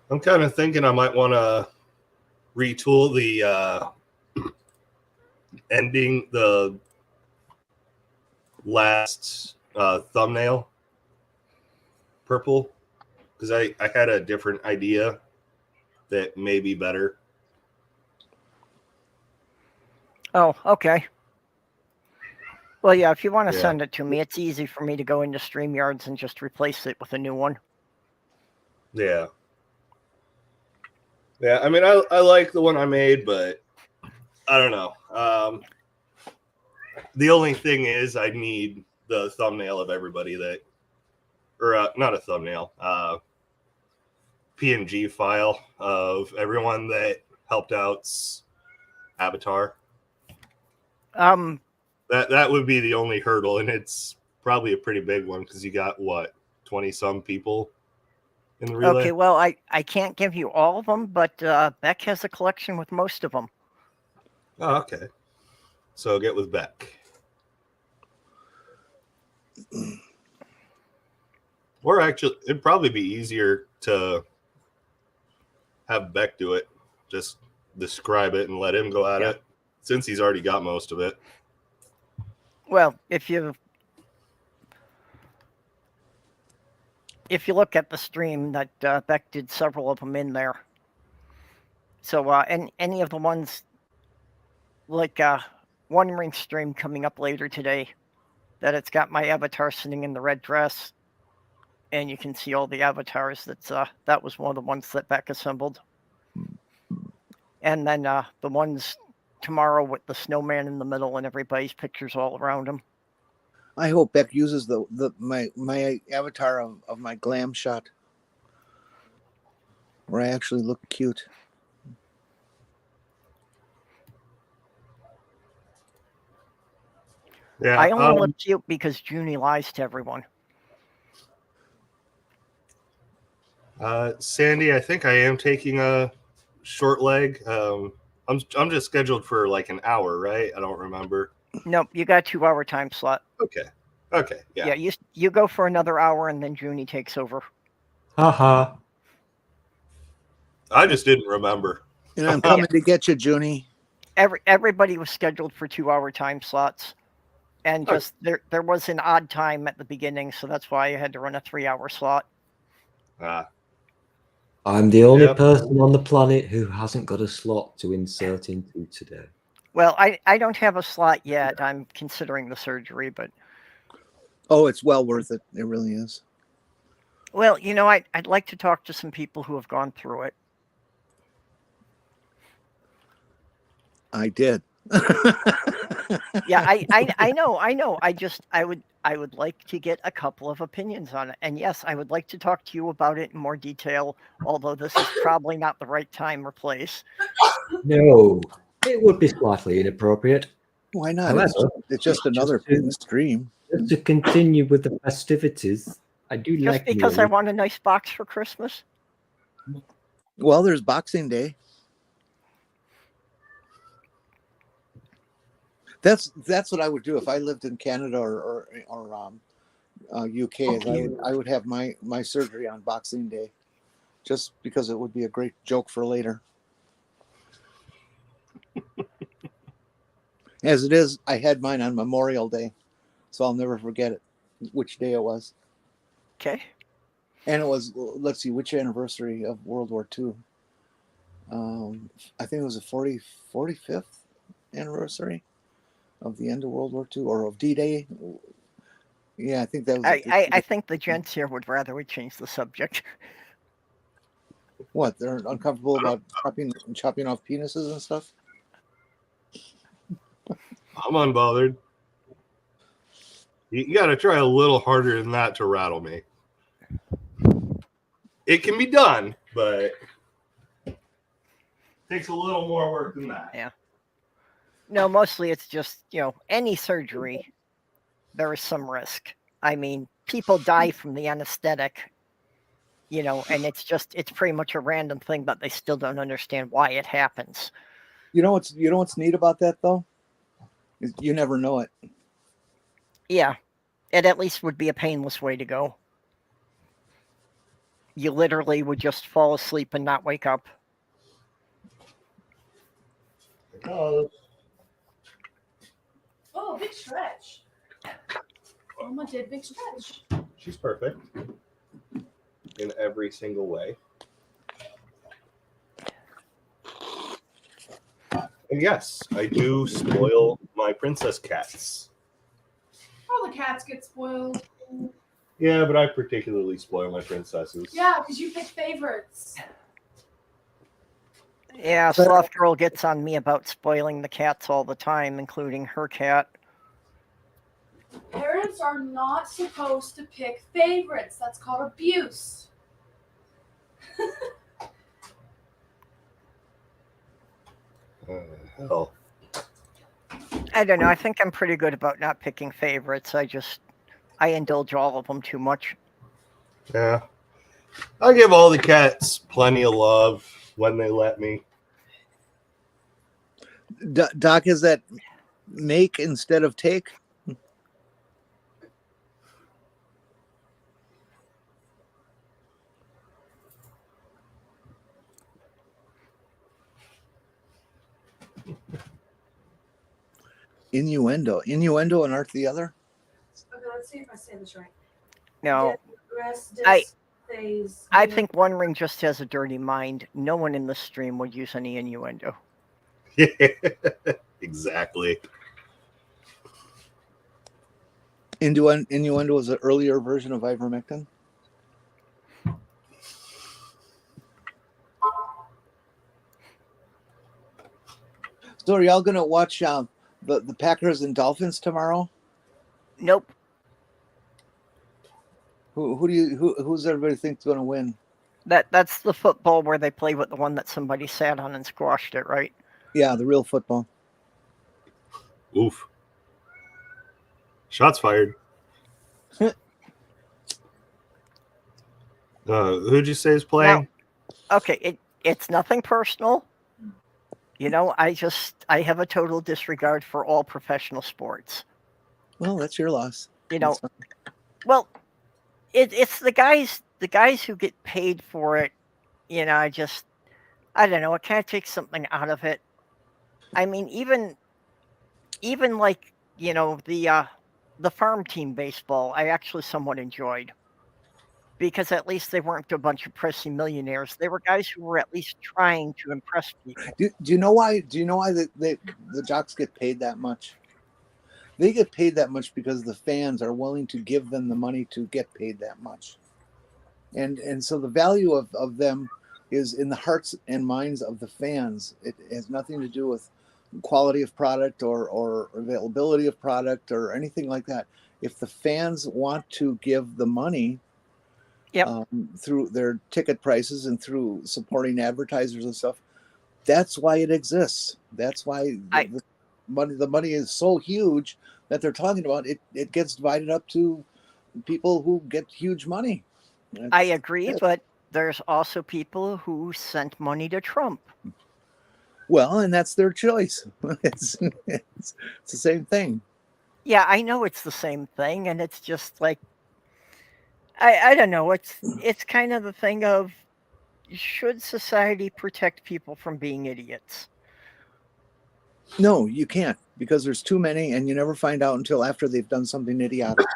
I'm kind of thinking I might want to retool the ending the last thumbnail purple, because I had a different idea that may be better. Oh, okay. Well, yeah, if you want to send it to me, it's easy for me to go into StreamYards and just replace it with a new one. Yeah. Yeah, I mean, I like the one I made, but I don't know. The only thing is I need the thumbnail of everybody that, or not a thumbnail, PNG file of everyone that helped out's avatar. That would be the only hurdle, and it's probably a pretty big one because you got, what, 20-some people in the relay? Okay, well, I can't give you all of them, but Beck has a collection with most of them. Oh, okay. So get with Beck. Or actually, it'd probably be easier to have Beck do it. Just describe it and let him go at it, since he's already got most of it. Well, if you look at the stream, that Beck did several of them in there. So, and any of the ones, like One Ring stream coming up later today, that it's got my avatar sitting in the red dress, and you can see all the avatars. That was one of the ones that Beck assembled. And then the ones tomorrow with the snowman in the middle and everybody's pictures all around him. I hope Beck uses my avatar of my glam shot, where I actually look cute. Yeah, I only look cute because Junie lies to everyone. Sandy, I think I am taking a short leg. I'm just scheduled for like an hour, right? I don't remember. Nope, you got a 2-hour time slot. Okay, yeah. Yeah, you go for another hour and then Junie takes over. Haha. I just didn't remember. And I'm coming to get you, Junie. Everybody was scheduled for 2-hour time slots, and just there was an odd time at the beginning, so that's why I had to run a 3-hour slot. I'm the only person on the planet who hasn't got a slot to insert into today. Well, I don't have a slot yet. I'm considering the surgery, but oh, it's well worth it. It really is. Well, you know, I'd like to talk to some people who have gone through it. I did. Yeah, I know. I would like to get a couple of opinions on it. And yes, I would like to talk to you about it in more detail, although this is probably not the right time or place. No, it would be slightly inappropriate. Why not? However, it's just another stream. Just to continue with the festivities, I do just like because I want a nice box for Christmas. Well, there's Boxing Day. That's what I would do if I lived in Canada or UK. I would have my surgery on Boxing Day, just because it would be a great joke for later. As it is, I had mine on Memorial Day, so I'll never forget it, which day it was. Okay. And it was, let's see, which anniversary of World War II? I think it was the 45th anniversary of the end of World War II, or of D-Day. Yeah, I think that was. I think the gents here would rather we change the subject. What? They're uncomfortable about chopping off penises and stuff? I'm unbothered. You got to try a little harder than that to rattle me. It can be done, but it takes a little more work than that. Yeah. No, mostly it's just, any surgery, there is some risk. I mean, people die from the anesthetic, and it's pretty much a random thing, but they still don't understand why it happens. You know what's neat about that, though? Is you never know it. Yeah. It at least would be a painless way to go. You literally would just fall asleep and not wake up. Oh, big stretch. Mama did big stretch. She's perfect in every single way. And yes, I do spoil my princess cats. All the cats get spoiled. Yeah, but I particularly spoil my princesses. Yeah, because you pick favorites. Yeah, Sloth Girl gets on me about spoiling the cats all the time, including her cat. Parents are not supposed to pick favorites. That's called abuse. Hell. I don't know. I think I'm pretty good about not picking favorites. I indulge all of them too much. Yeah. I give all the cats plenty of love when they let me. Doc, is that make instead of take? Innuendo and art the other. Okay, let's see if I say this right. No, I think One Ring just has a dirty mind. No one in the stream would use any innuendo. Exactly. Innuendo was an earlier version of ivermectin. are y'all gonna watch the Packers and Dolphins tomorrow? Nope. Who's everybody think's gonna win? That's the football where they play with the one that somebody sat on and squashed it, right? Yeah, the real football. Oof. Shots fired. Who'd you say is playing? Now, okay, it's nothing personal. You know, I have a total disregard for all professional sports. Well, that's your loss. You know, well, it's the guys who get paid for it. You know, I don't know. It kind of takes something out of it. I mean, even like, you know, the farm team baseball, I actually somewhat enjoyed, because at least they weren't a bunch of prissy millionaires. They were guys who were at least trying to impress people. Do you know why? Do you know why the jocks get paid that much? They get paid that much because the fans are willing to give them the money to get paid that much. And so the value of them is in the hearts and minds of the fans. It has nothing to do with quality of product or availability of product or anything like that. If the fans want to give the money, through their ticket prices and through supporting advertisers and stuff, that's why it exists. That's why the money is so huge that they're talking about. It gets divided up to people who get huge monty. I agree, but there's also people who sent money to Trump. Well, and that's their choice. It's the same thing. Yeah, I know it's the same thing, and it's just like, I don't know. It's kind of the thing of, should society protect people from being idiots? No, you can't, because there's too many, and you never find out until after they've done something idiotic.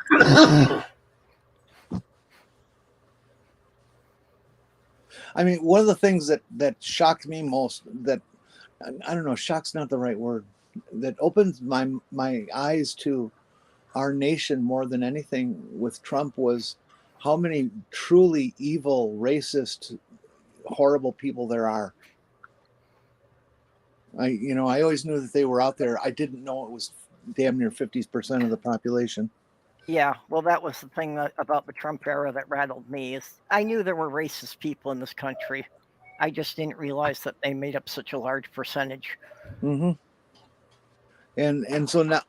I mean, one of the things that shocked me most, that I don't know, shock's not the right word, that opened my eyes to our nation more than anything with Trump, was how many truly evil, racist, horrible people there are. I always knew that they were out there. I didn't know it was damn near 50% of the population. Yeah, well, that was the thing about the Trump era that rattled me, is I knew there were racist people in this country. I just didn't realize that they made up such a large percentage. Mm-hmm. And so now,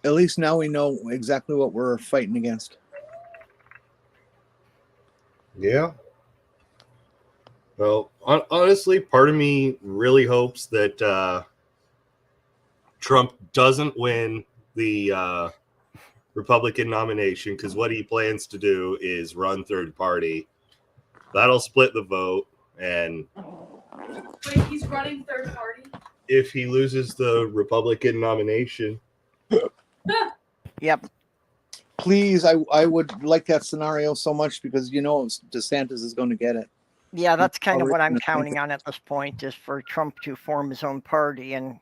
at least now we know exactly what we're fighting against. Yeah. Well, honestly, part of me really hopes that Trump doesn't win the Republican nomination, because what he plans to do is run third party. That'll split the vote, and Wait, he's running third party? if he loses the Republican nomination. Yep. Please, I would like that scenario so much, because DeSantis is going to get it. Yeah, that's kind of what I'm counting on at this point, is for Trump to form his own party and,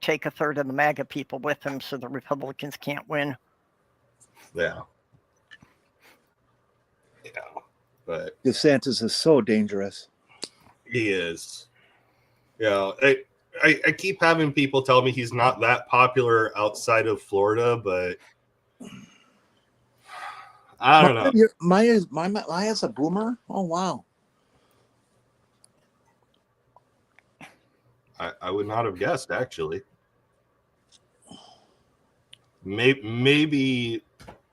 take a third of the MAGA people with him so the Republicans can't win. Yeah. Yeah. But DeSantis is so dangerous. he is. Yeah. I keep having people tell me he's not that popular outside of Florida, but I don't know. Maya's a boomer? Oh, wow. I would not have guessed, actually. Maybe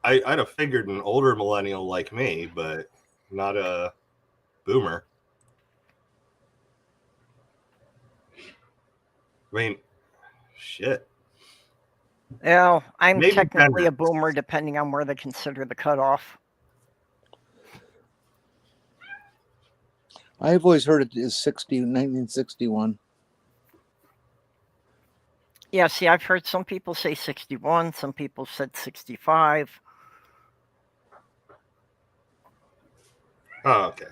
I'd have figured an older millennial like me, but not a boomer. I mean, shit. Yeah, I'm Maybe technically 10. a boomer, depending on where they consider the cutoff. I've always heard it is 1961. Yeah, see, I've heard some people say 61, some people said 65. Oh, okay.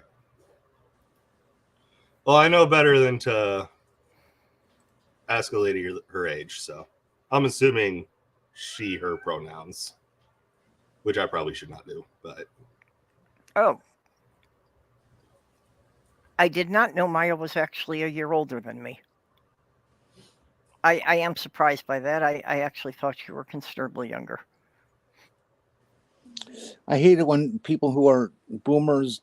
Well, I know better than to ask a lady her age, so I'm assuming she, her pronouns, which I probably should not do, but... Oh. I did not know Maya was actually a year older than me. I am surprised by that. I actually thought you were considerably younger. I hate it when people who are boomers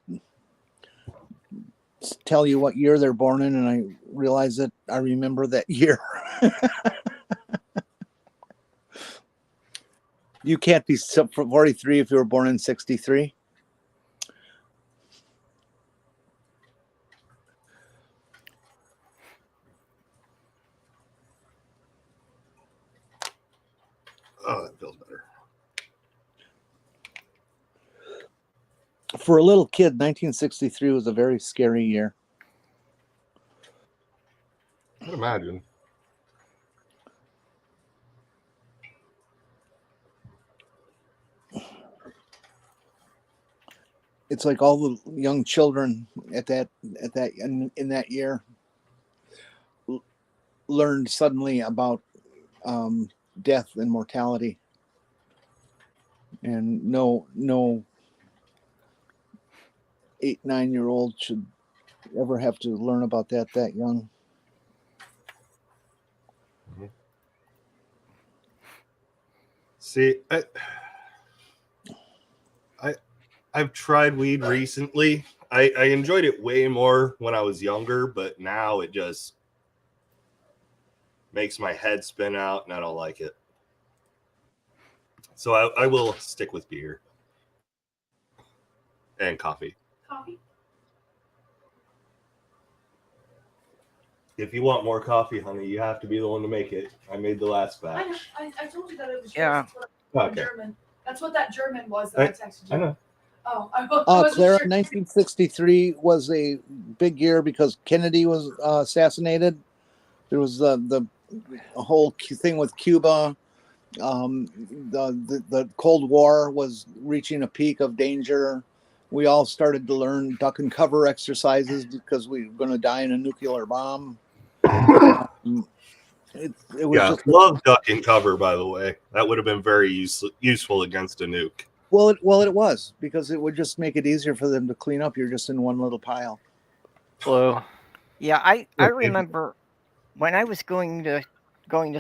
tell you what year they're born in, and I realize that I remember that year. You can't be 43 if you were born in 63. Oh, that feels better. For a little kid, 1963 was a very scary year. I can imagine. It's like all the young children in that year learned suddenly about death and mortality, and no 8-9-year-old should ever have to learn about that young. See, I've tried weed recently. I enjoyed it way more when I was younger, but now it just makes my head spin out, and I don't like it. So I will stick with beer and coffee. Coffee. If you want more coffee, honey, you have to be the one to make it. I made the last I know. batch. I told you that it was yours. Yeah. That's what Okay. German. That's what that German was that I texted you. I know. Oh, I wasn't Clara, sure. 1963 was a big year because Kennedy was assassinated. There was the whole thing with Cuba. The Cold War was reaching a peak of danger. We all started to learn duck and cover exercises because we were going to die in a nuclear bomb. It was just love duck and cover, by the way. That would have been very useful against a nuke. Well, it was because it would just make it easier for them to clean up. You're just in one little pile. Hello. Yeah, I remember when I was going to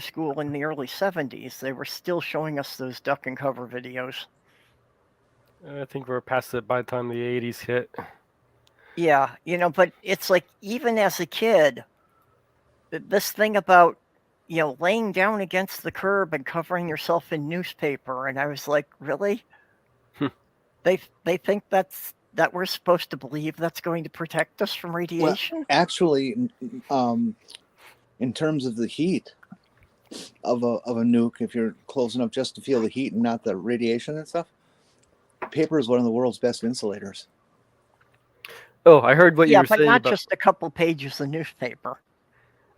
school in the early 70s, they were still showing us those duck and cover videos. I think we're past it by the time the 80s hit. Yeah, but it's like, even as a kid, this thing about, laying down against the curb and covering yourself in newspaper, and I was like, really? They think that we're supposed to believe that's going to protect us from radiation? Well, actually, in terms of the heat of a nuke, if you're close enough just to feel the heat and not the radiation and stuff, paper is one of the world's best insulators. Oh, I heard what you were saying about... Yeah, but not just a couple pages of newspaper.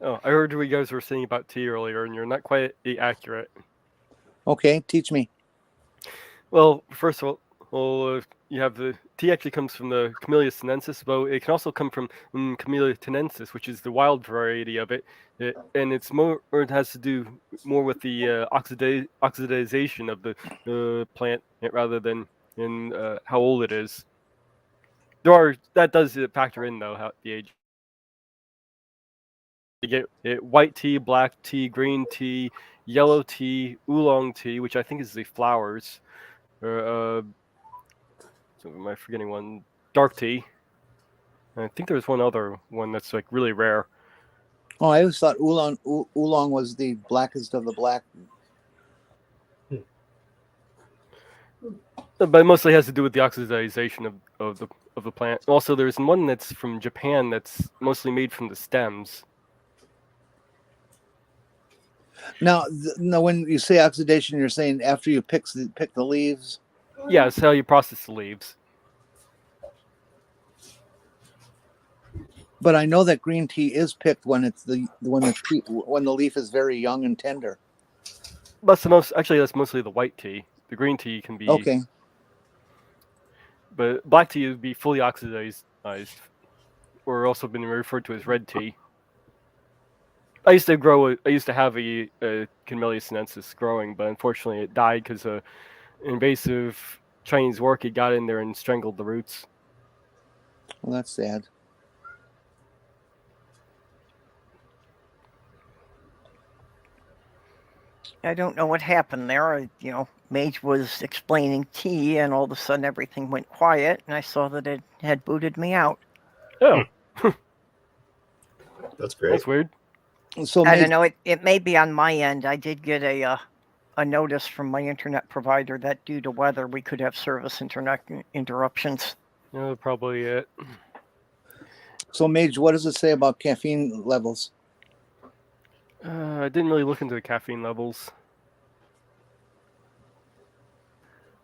Oh, I heard what you guys were saying about tea earlier, and you're not quite accurate. Okay, teach me. Well, first of all, you have the tea actually comes from the Camellia sinensis, but it can also come from Camellia tenensis, which is the wild variety of it, and it's more, or it has to do more with the oxidization of the plant rather than in how old it is. That does factor in though, how the age. You get white tea, black tea, green tea, yellow tea, oolong tea, which I think is the flowers. So am I forgetting one? Dark tea. I think there's one other one that's like really rare. Oh, I always thought oolong was the blackest of the black. But it mostly has to do with the oxidization of the plant. Also, there's one that's from Japan that's mostly made from the stems. Now, when you say oxidation, you're saying after you pick the leaves. Yeah, it's how you process the leaves. But I know that green tea is picked when when the leaf is very young and tender. That's mostly the white tea. The green tea can be okay. But black tea would be fully oxidized, or also been referred to as red tea. I used to have a Camellia sinensis growing, but unfortunately it died because an invasive Chinese orchid got in there and strangled the roots. Well, that's sad. I don't know what happened there. Mage was explaining tea, and all of a sudden everything went quiet, and I saw that it had booted me out. Oh, That's great. that's weird. So I Mage, don't know. It may be on my end. I did get a notice from my internet provider that due to weather we could have service internet interruptions. Yeah, probably it. so Mage, what does it say about caffeine levels? I didn't really look into the caffeine levels.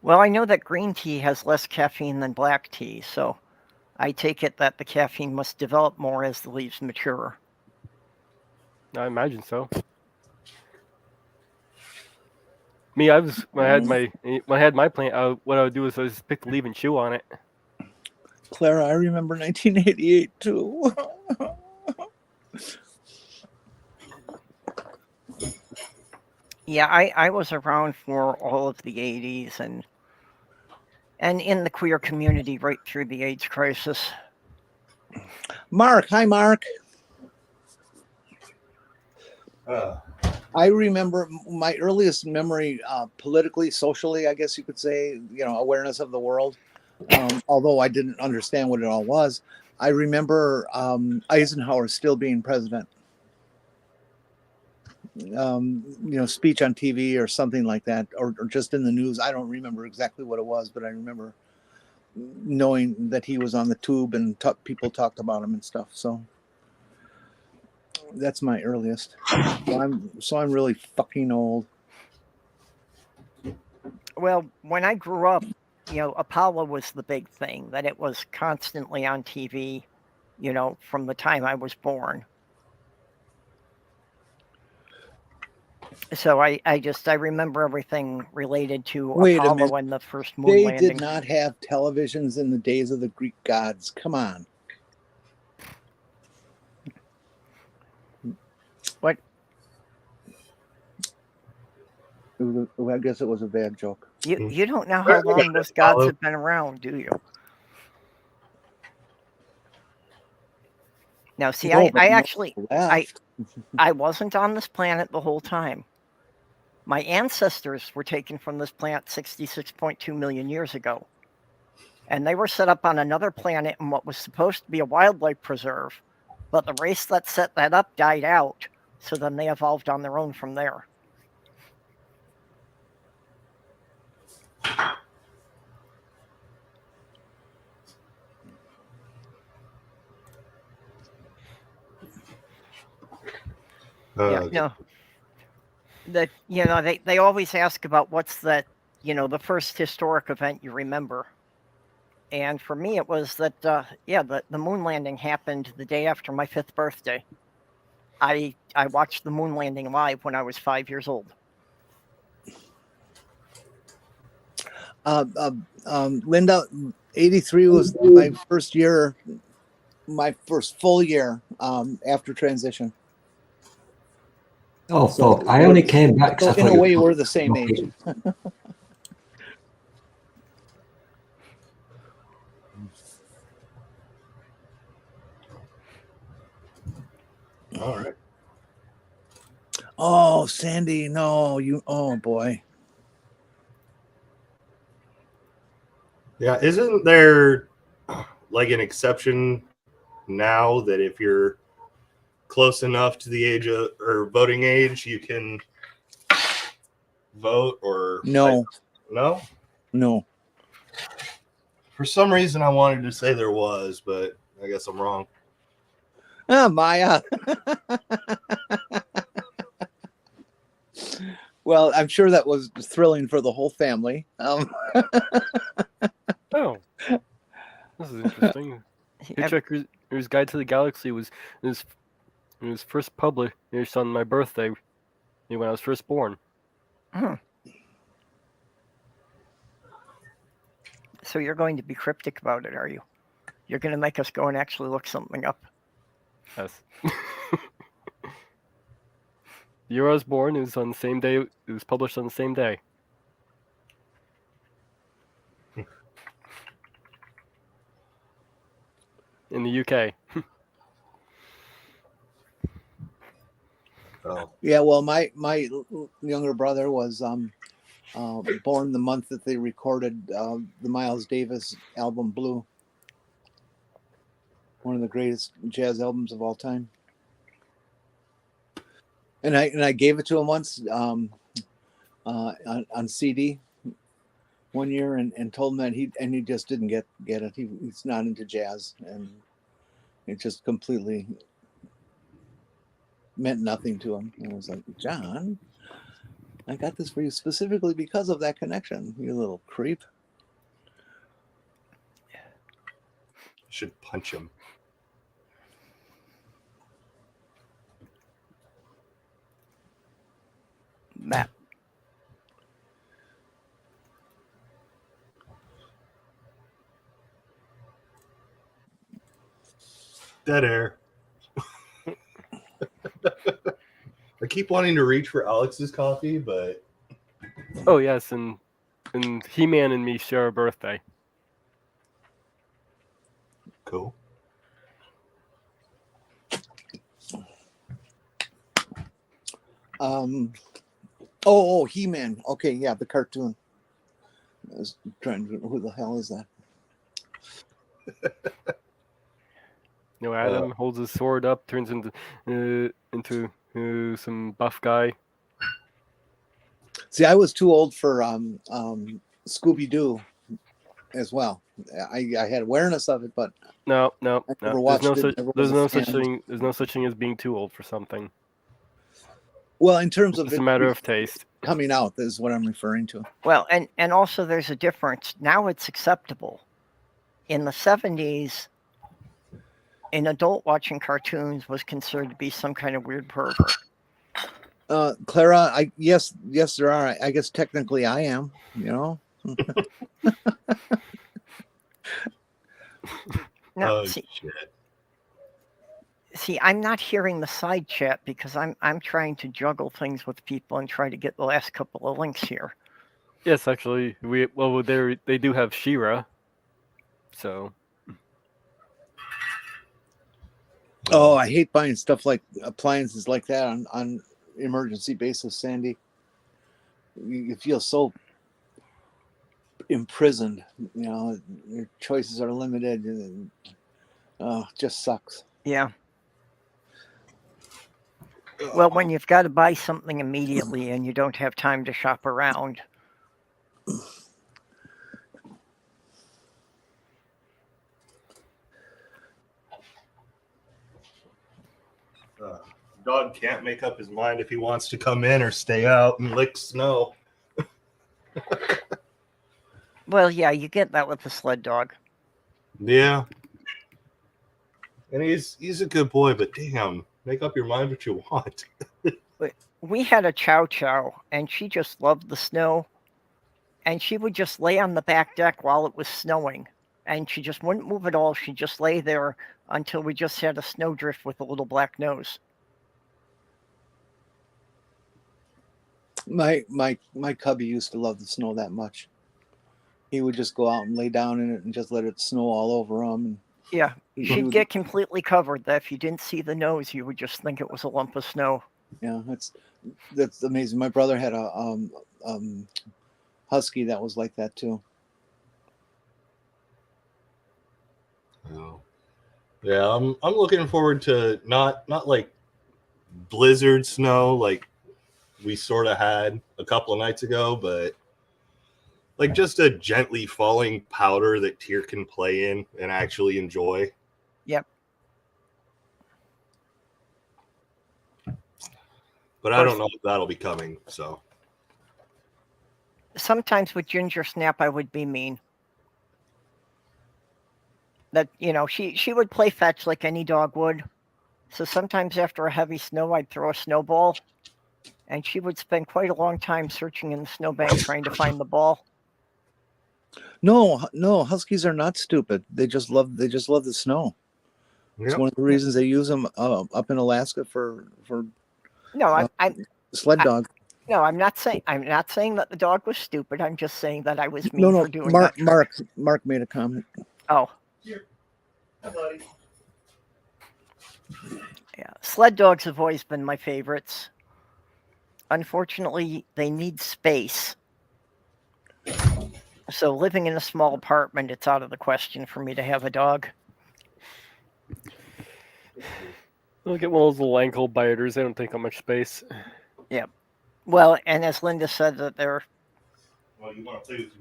Well, I know that green tea has less caffeine than black tea, so I take it that the caffeine must develop more as the leaves mature. I imagine so. Me, when I had my plant, what I would do is I just pick the leaf and chew on it. Clara, I remember 1988 too. Yeah, I was around for all of the 80s and in the queer community right through the AIDS crisis. Mark, hi Mark. I remember my earliest memory, politically, socially, I guess you could say, awareness of the world. Although I didn't understand what it all was, I remember Eisenhower still being president. Speech on TV or something like that, or just in the news. I don't remember exactly what it was, but I remember knowing that he was on the tube and people talked about him and stuff. So that's my earliest. So I'm really fucking old. Well, when I grew up, Apollo was the big thing, that it was constantly on TV, from the time I was born. So I remember everything related to Apollo and the first moon landing. They did not have televisions in the days of the Greek gods. Come on. What? I guess it was a bad joke. You don't know how long those gods have been around, do you? Now, see, I wasn't on this planet the whole time. My ancestors were taken from this planet 66.2 million years ago. And they were set up on another planet in what was supposed to be a wildlife preserve. But the race that set that up died out. So then they evolved on their own from there. They always ask about what's that, the first historic event you remember. And for me, it was that, the moon landing happened the day after my 5th birthday. I watched the moon landing live when I was 5 years old. Linda, 83 was my first year, my first full year after transition. Oh, fuck. I only came back. So in a way, we're the same age. All right. Oh, Sandy, no, oh boy. Yeah, isn't there like an exception now that if you're close enough to the age of or voting age, you can vote or no? No. For some reason, I wanted to say there was, but I guess I'm wrong. Maya. Well, I'm sure that was thrilling for the whole family. Oh, this is interesting. Hitchhiker's Guide to the Galaxy was first published on my birthday when I was first born. So you're going to be cryptic about it, are you? You're going to make us go and actually look something up. Yes. The year I was born, it was on the same day. It was published on the same day. In the UK. Oh. Yeah, well, my younger brother was born the month that they recorded the Miles Davis album Blue, one of the greatest jazz albums of all time. And I gave it to him once on CD one year, and told him that he just didn't get it. He's not into jazz, and it just completely meant nothing to him. And I was like, John, I got this for you specifically because of that connection, you little creep. Should punch him. Matt. Dead air. I keep wanting to reach for Alex's coffee, but Oh yes, and He-Man and me share a birthday. cool. Oh, He-Man. Okay, yeah, the cartoon. I was trying to. Who the hell is that? Adam holds his sword up, turns into some buff guy. See, I was too old for Scooby-Doo as well. I had awareness of it, but No. never There's watched no it, such. never There's was a no such fan. thing. There's no such thing as being too old for something. Well, in terms of It's it a matter of taste. coming out, is what I'm referring to. Well, and also there's a difference. Now it's acceptable. In the 70s, an adult watching cartoons was considered to be some kind of weird pervert. Clara, yes, there are. I guess technically I am. You know. No, Shit. see, I'm not hearing the side chat because I'm trying to juggle things with people and try to get the last couple of links here. Yes, actually, they do have She-Ra, so. Oh, I hate buying stuff like appliances like that on emergency basis, Sandy. You feel so imprisoned. You know, your choices are limited, and just sucks. Yeah. Well, when you've got to buy something immediately and you don't have time to shop around. Dog can't make up his mind if he wants to come in or stay out and lick snow. Well, yeah, you get that with the sled dog. Yeah. And he's a good boy, but damn, make up your mind what you want. We had a Chow Chow, and she just loved the snow. And she would just lay on the back deck while it was snowing. And she just wouldn't move at all. She'd just lay there until we just had a snowdrift with a little black nose. My cubby used to love the snow that much. He would just go out and lay down in it and just let it snow all over him. And yeah, she'd get completely covered. That if you didn't see the nose, you would just think it was a lump of snow. Yeah, that's amazing. My brother had a husky that was like that too. Oh. Yeah, I'm looking forward to not like blizzard snow like we sort of had a couple of nights ago, but like just a gently falling powder that Tyr can play in and actually enjoy. Yep. But I don't know if that'll be coming, so. Sometimes with Ginger Snap, I would be mean. That, you know, she would play fetch like any dog would. So sometimes after a heavy snow, I'd throw a snowball. And she would spend quite a long time searching in the snowbank trying to find the ball. No, huskies are not stupid. They just love the snow. Yep. It's one of the reasons they use them up in Alaska for no, I'm sled dog. No, I'm not saying that the dog was stupid. I'm just saying that I was mean for doing that. Mark made a comment. Oh. Here. Hi, buddy. Yeah, sled dogs have always been my favorites. Unfortunately, they need space. So living in a small apartment, it's out of the question for me to have a dog. I'll get one of those little ankle biters. They don't take up much space. Yeah. Well, and as Linda said, that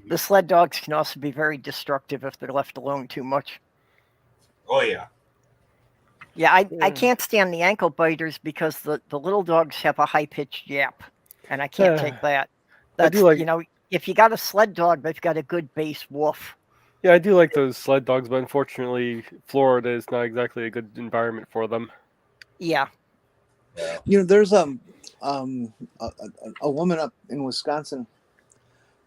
the sled dogs can also be very destructive if they're left alone too much. Oh yeah. Yeah, I can't stand the ankle biters because the little dogs have a high pitched yap, and I can't take that. That's if you got a sled dog, they've got a good base woof. Yeah, I do like those sled dogs, but unfortunately, Florida is not exactly a good environment for them. Yeah. There's a woman up in Wisconsin,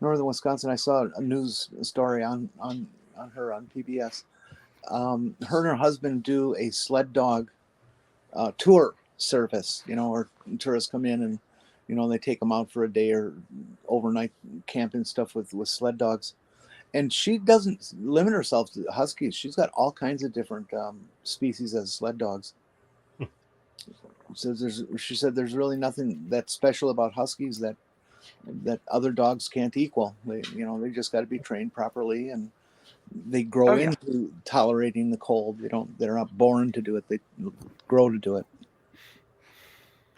northern Wisconsin. I saw a news story on her on PBS. Her and her husband do a sled dog tour service, or tourists come in and, they take them out for a day or overnight camp and stuff with sled dogs. And she doesn't limit herself to huskies. She's got all kinds of different species as sled dogs. So she said there's really nothing that's special about huskies that other dogs can't equal. They just got to be trained properly, and they grow into tolerating the cold. They're not born to do it. They grow to do it.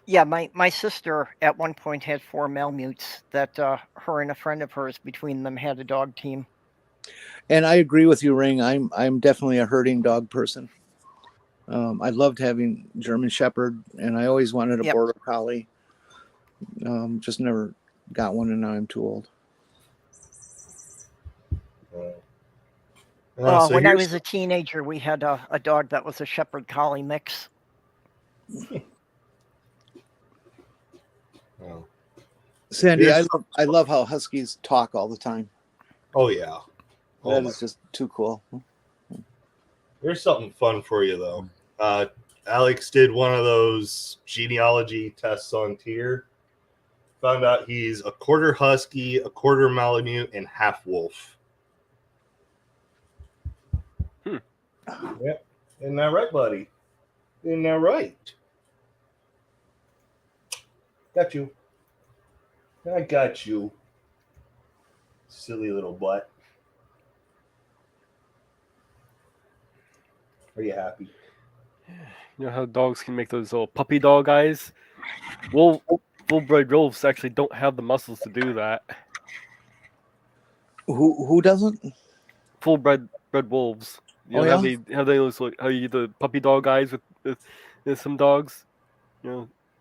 Yeah, my sister at one point had 4 Malamutes that her and a friend of hers between them had a dog team. And I agree with you, Ring. I'm definitely a herding dog person. I loved having German Shepherd, and I always wanted a Border Collie. Just never got one, and now I'm too old. When I was a teenager, we had a dog that was a Shepherd Collie mix. Sandy, I love how huskies talk all the time. Oh yeah. That is just too cool. There's something fun for you though. Alex did one of those genealogy tests on Tier. Found out he's a quarter husky, a quarter Malamute, and half wolf. Yep. Isn't that right, buddy? Isn't that right? Got you. I got you. Silly little butt. Are you happy? You know how dogs can make those little puppy dog eyes? Full-bred wolves actually don't have the muscles to do that. Who doesn't? Full-bred wolves. How they look like, how you get the puppy dog eyes with some dogs?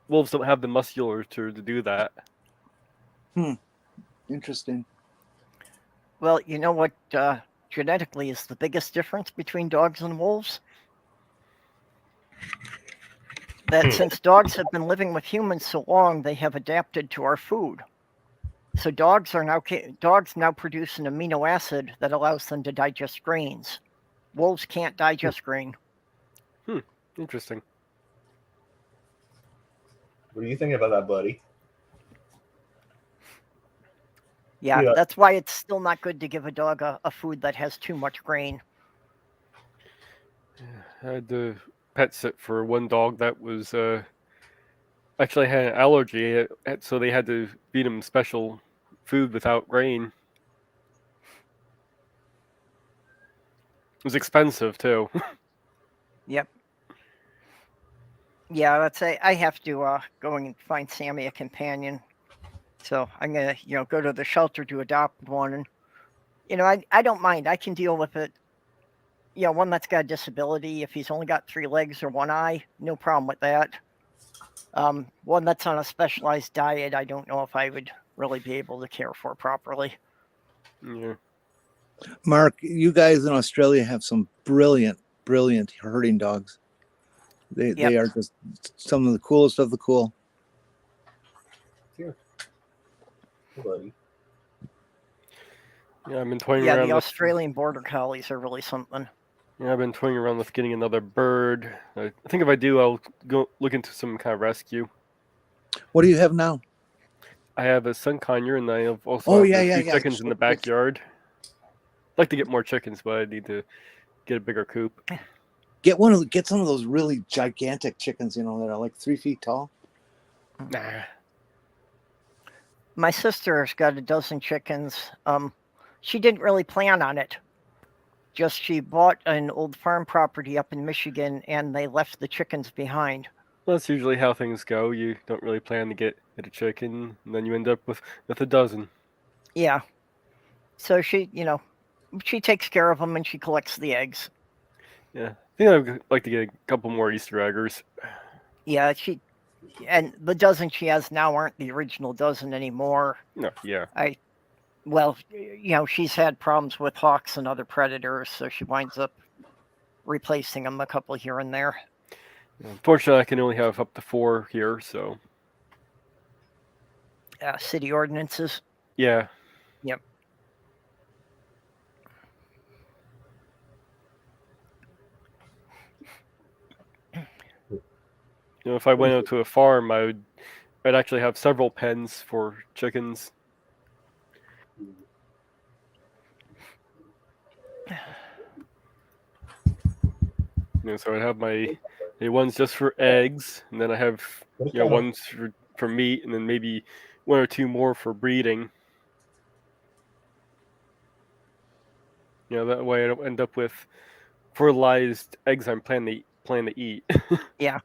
Wolves don't have the musculature to do that. Interesting. Well, you know what genetically is the biggest difference between dogs and wolves? That since dogs have been living with humans so long, they have adapted to our food. So dogs now produce an amino acid that allows them to digest grains. Wolves can't digest grain. Interesting. What do you think about that, buddy? Yeah, that's why it's still not good to give a dog a food that has too much grain. I had to pet sit for one dog that was actually had an allergy, so they had to feed him special food without grain. It was expensive too. Yep. Yeah, let's say I have to go and find Sammy a companion. So I'm gonna, go to the shelter to adopt one, and I don't mind. I can deal with it. One that's got a disability. If he's only got 3 legs or 1 eye, no problem with that. One that's on a specialized diet, I don't know if I would really be able to care for properly. Yeah. Mark, you guys in Australia have some brilliant herding dogs. They are just some of the coolest of the cool. Here. Buddy. Yeah, I've been toying around. The Australian Border Collies are really something. Yeah, I've been toying around with getting another bird. I think if I do, I'll go look into some kind of rescue. What do you have now? I have a sun conure, and I have also a few chickens in the backyard. I'd like to get more chickens, but I need to get a bigger coop. Get some of those really gigantic chickens, that are like 3 feet tall. Nah. My sister's got a dozen chickens. She didn't really plan on it. Just she bought an old farm property up in Michigan, and they left the chickens behind. Well, that's usually how things go. You don't really plan to get a chicken, and then you end up with a dozen. Yeah. So she takes care of them and she collects the eggs. Yeah, I think I'd like to get a couple more Easter eggers. Yeah, and the dozen she has now aren't the original dozen anymore. No, yeah. She's had problems with hawks and other predators, so she winds up replacing them a couple here and there. Unfortunately, I can only have up to 4 here, so. City ordinances. Yeah. Yep. If I went out to a farm, I'd actually have several pens for chickens. So I'd have my ones just for eggs, and then I have ones for meat, and then maybe 1 or 2 more for breeding. That way I don't end up with fertilized eggs I'm planning to eat. Yeah.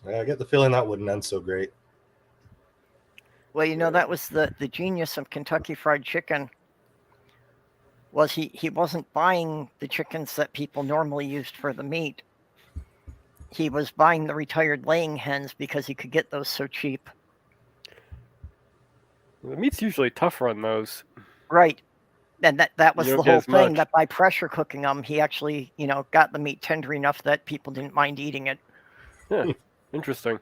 I get the feeling that wouldn't end so great. Well, that was the genius of Kentucky Fried Chicken. Was he wasn't buying the chickens that people normally used for the meat. He was buying the retired laying hens because he could get those so cheap. The meat's usually tougher on those. Right. And that was the whole thing, much. that by pressure cooking them, he actually, got the meat tender enough that people didn't mind eating it. Yeah, interesting.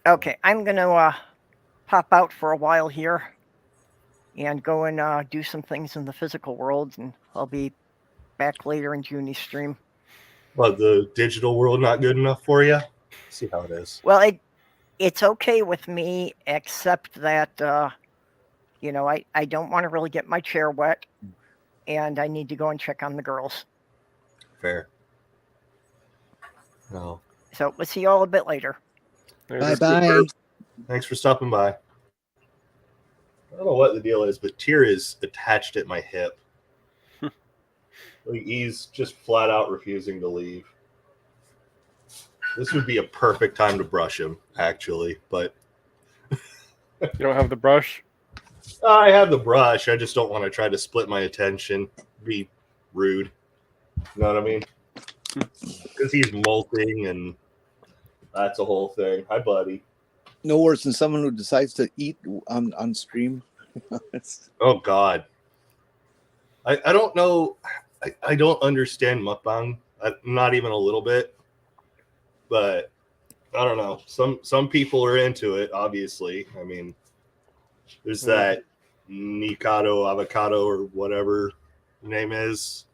Okay, I'm going to pop out for a while here and go and do some things in the physical world, and I'll be back later in Junie's stream. But the digital world not good enough for you? See how it is. Well, it's okay with me, except that, I don't want to really get my chair wet, and I need to go and check on the girls. Fair. No. So we'll see you all a bit later. Bye-bye. Thanks for stopping by. I don't know what the deal is, but Tyr is attached at my hip. He's just flat out refusing to leave. This would be a perfect time to brush him, actually, but... You don't have the brush? I have the brush. I just don't want to try to split my attention. Be rude. You know what I mean? Because he's molting, and that's a whole thing. Hi, buddy. No worse than someone who decides to eat on stream. Oh, God. I don't know. I don't understand mukbang. Not even a little bit. But I don't know. Some people are into it, obviously. I mean, there's that Nikado Avocado or whatever the name is.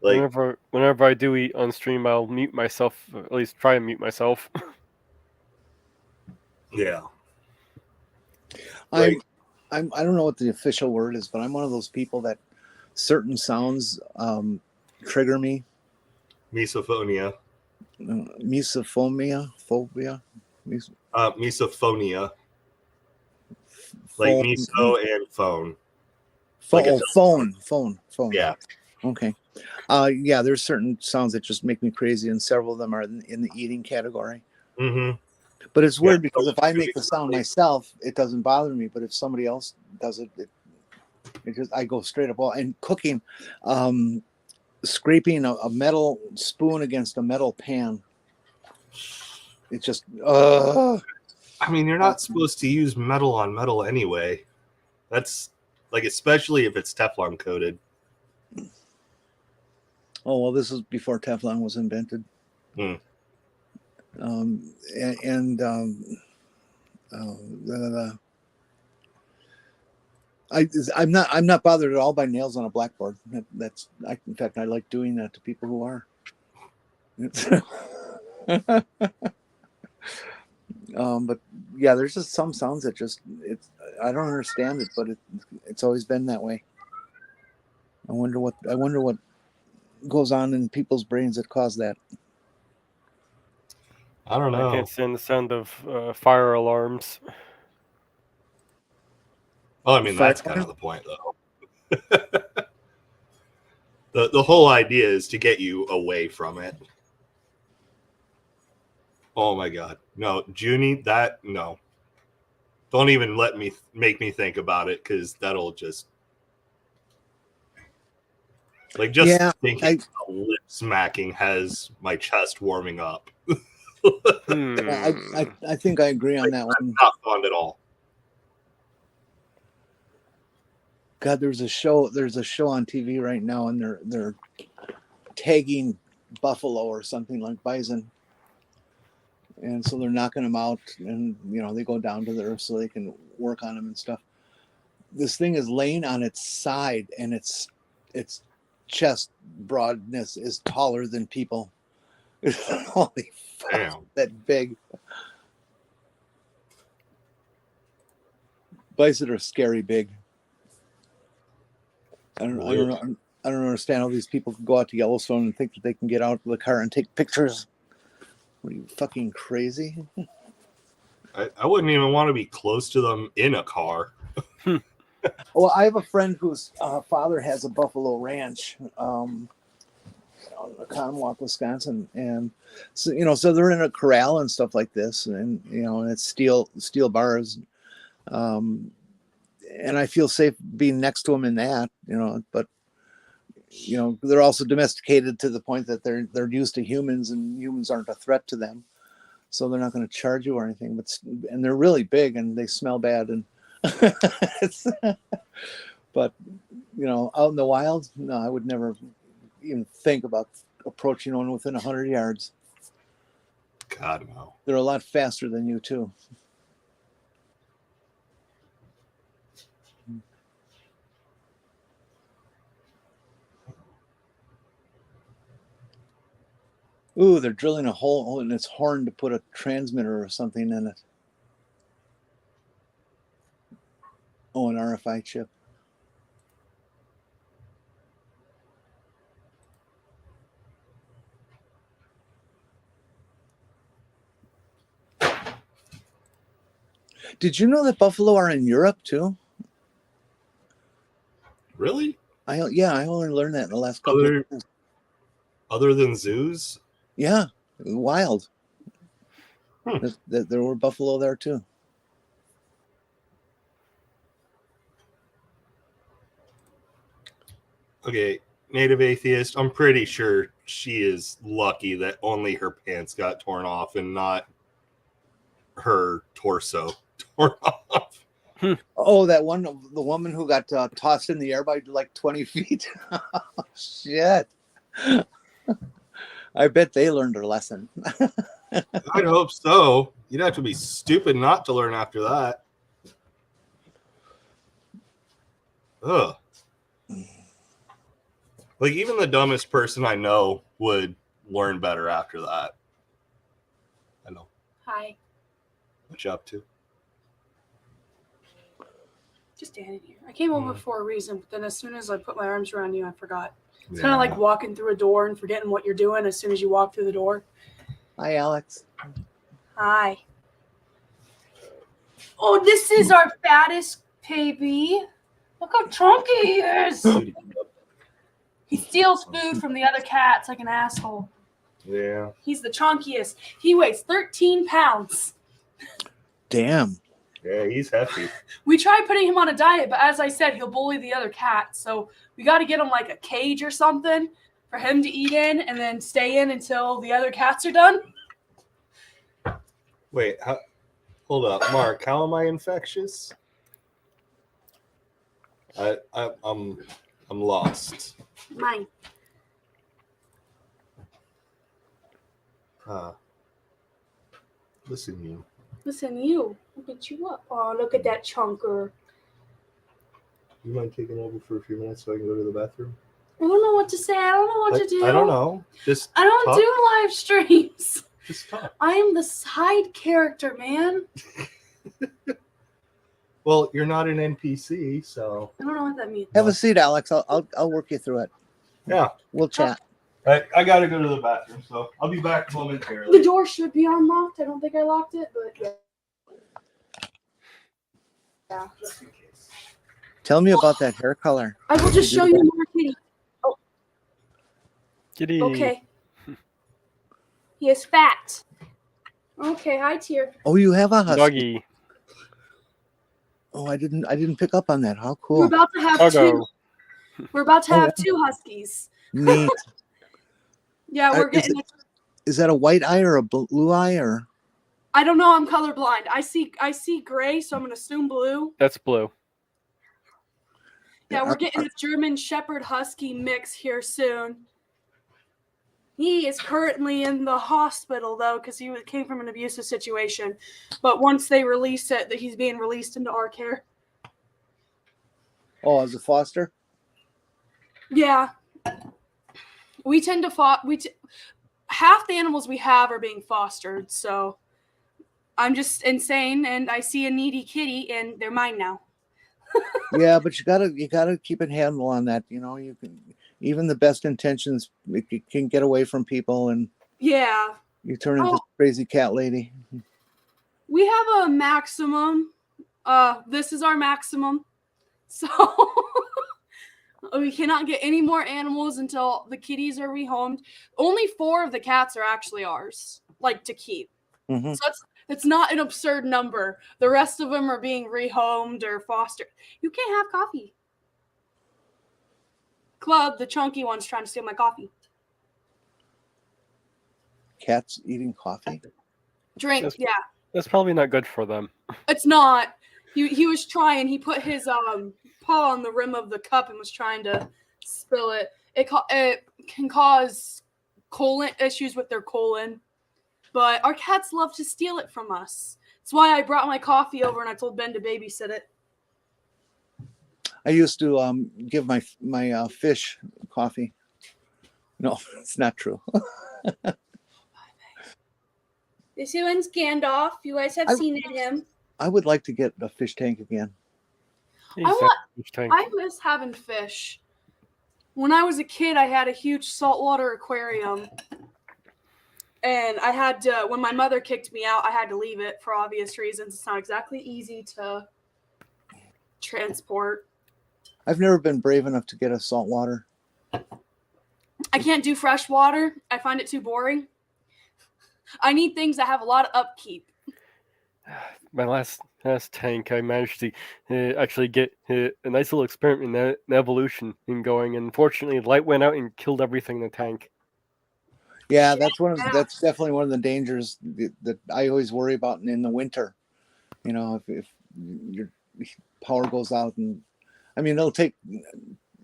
Like, whenever I do eat on stream, I'll mute myself, at least try and mute myself. Yeah. I don't know what the official word is, but I'm one of those people that certain sounds trigger me. Misophonia. Misophonia? Phobia? Misophonia. Like miso and phone. Phone. Yeah. Okay. Yeah, there's certain sounds that just make me crazy, and several of them are in the eating category. Mm-hmm. But it's weird because if I make the sound myself, it doesn't bother me. But if somebody else does it, I go straight up. And cooking, scraping a metal spoon against a metal pan. It's just. I mean, you're not supposed to use metal on metal anyway. That's like, especially if it's Teflon coated. Oh, well, this is before Teflon was invented. Hmm. I'm not bothered at all by nails on a blackboard. In fact, I like doing that to people who are. But yeah, there's just some sounds that I don't understand it, but it's always been that way. wonder what goes on in people's brains that cause that. I don't know. I can't stand the sound of fire alarms. Well, I mean, that's kind of the point, though. The whole idea is to get you away from it. Oh my God. No, Junie, no. Don't even make me think about it, because that'll just thinking about lip smacking has my chest warming up. I think I agree on that one. Not fun at all. God, there's a show on TV right now, and they're tagging buffalo or something like bison, and so they're knocking them out, and they go down to the earth so they can work on them and stuff. This thing is laying on its side, and its chest broadness is taller than people. Holy fuck, damn, that big. Bison are scary big. I don't understand how these people can go out to Yellowstone and think that they can get out of the car and take pictures. What are you, fucking crazy? I wouldn't even want to be close to them in a car. Well, I have a friend whose father has a buffalo ranch in Conwalk, Wisconsin, and so they're in a corral and stuff like this, and and it's steel bars, and I feel safe being next to them in that, but they're also domesticated to the point that they're used to humans, and humans aren't a threat to them, so they're not going to charge you or anything. And they're really big and they smell bad, and but out in the wild, no, I would never even think about approaching one within 100 yards. God, no. They're a lot faster than you too. Ooh, they're drilling a hole in its horn to put a transmitter or something in it. Oh, an RFI chip. Did you know that buffalo are in Europe too? Really? I only learned that in the last couple of years. Other than zoos? Yeah, wild. There were buffalo there too. Okay, native atheist, I'm pretty sure she is lucky that only her pants got torn off and not her torso torn off. Oh, the woman who got tossed in the air by like 20 feet. Oh, shit. I bet they learned their lesson. I'd hope so. You'd have to be stupid not to learn after that. Ugh. Like, even the dumbest person I know would learn better after that. I know. Hi. What you up to? Just standing here. I came over for a reason, but then as soon as I put my arms around you, I forgot. It's kind of like walking through a door and forgetting what you're doing as soon as you walk through the door. Hi, Alex. Hi. Oh, this is our fattest baby. Look how chunky he is. He steals food from the other cats like an asshole. Yeah. He's the chunkiest. He weighs 13 pounds. Damn. Yeah, he's hefty. We tried putting him on a diet, but as I said, he'll bully the other cats. So we got to get him like a cage or something for him to eat in and then stay in until the other cats are done. Wait, hold up, Mark. How am I infectious? I'm lost. Mine. Listen, you. Listen, you. I'll get you up. Oh, look at that chunker. You mind taking over for a few minutes so I can go to the bathroom? I don't know what to say. I don't know what to do. I don't know. I don't talk. do live streams. Just talk. I am the side character, man. Well, you're not an NPC, so I don't know what that means. Have a seat, Alex. I'll work you through it. yeah. We'll chat. I gotta go to the bathroom, so I'll be back momentarily. The door should be unlocked. I don't think I locked it, but yeah. Just in case. Tell me about that hair color. I will just show you more kitty. Kitty. Okay. He is fat. Okay, hi Tier. Oh, you have a husky. Doggy. Oh, I didn't pick up on that. How We're cool. about to have Doggo. two. We're about to Oh, have two huskies. Neat. Yeah, we're getting. Is that a white eye or a blue eye or? I don't know. I'm colorblind. I see gray, so I'm gonna assume blue. That's blue. Yeah, we're getting a German Shepherd Husky mix here soon. He is currently in the hospital though, because he came from an abusive situation. But once they release it, that he's being released into our care. Oh, as a foster? Yeah, we tend to half the animals we have are being fostered. So I'm just insane, and I see a needy kitty, and they're mine now. Yeah, but you gotta keep a handle on that. You know, you can even the best intentions it can get away from people, and Yeah. you turn into crazy cat lady. We have a maximum. This is our maximum. So we cannot get any more animals until the kitties are rehomed. Only 4 of the cats are actually ours, like to keep. Mm-hmm. So it's not an absurd number. The rest of them are being rehomed or fostered. You can't have coffee. Club, the chunky one's trying to steal my coffee. Cats eating coffee? Drink, yeah. That's probably not good for them. It's not. He was trying. He put his paw on the rim of the cup and was trying to spill it. It can cause colon issues with their colon. But our cats love to steal it from us. That's why I brought my coffee over and I told Ben to babysit it. I used to give my fish coffee. No, it's not true. This one's Gandalf. You guys have seen him. I would like to get a fish tank again. I miss having fish. When I was a kid, I had a huge saltwater aquarium. And I had to, when my mother kicked me out, I had to leave it for obvious reasons. It's not exactly easy to transport. I've never been brave enough to get a saltwater. I can't do fresh water. I find it too boring. I need things that have a lot of upkeep. My last tank, I managed to actually get a nice little experiment in evolution going. And unfortunately, the light went out and killed everything in the tank. Yeah, that's definitely one of the dangers that I always worry about in the winter. You know, if your power goes out, and I mean, it'll take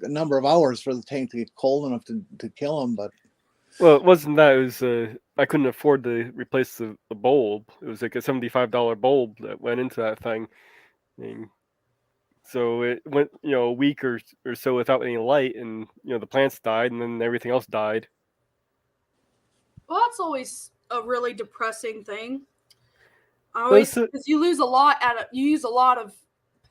a number of hours for the tank to get cold enough to kill them. But well, it wasn't that. It was I couldn't afford to replace the bulb. It was like a $75 bulb that went into that thing. And so it went, a week or so without any light, and the plants died, and then everything else died. Well, that's always a really depressing thing. Because you lose a lot you use a lot of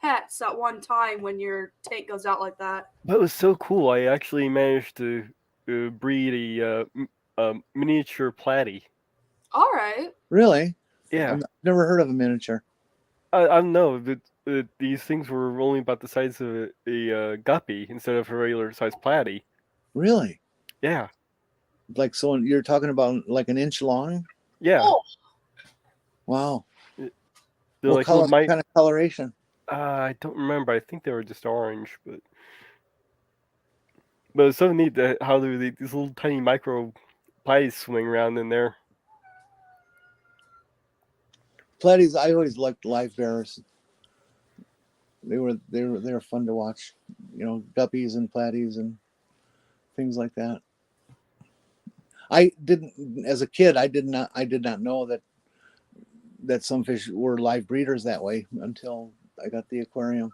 pets at one time when your tank goes out like that. But it was so cool. I actually managed to breed a miniature platy. All right. Really? Yeah. I've never heard of a miniature. I don't know. These things were only about the size of a guppy instead of a regular size platy. Really? Yeah. Like, so you're talking about like an inch long? Yeah. Oh. Wow. What kind of coloration? I don't remember. I think they were just orange, but it's so neat that how these little tiny micro platies swimming around in there. Platies, I always liked live bearers. They were fun to watch. Guppies and platies and things like that. I didn't, as a kid, I did not know that some fish were live breeders that way until I got the aquarium.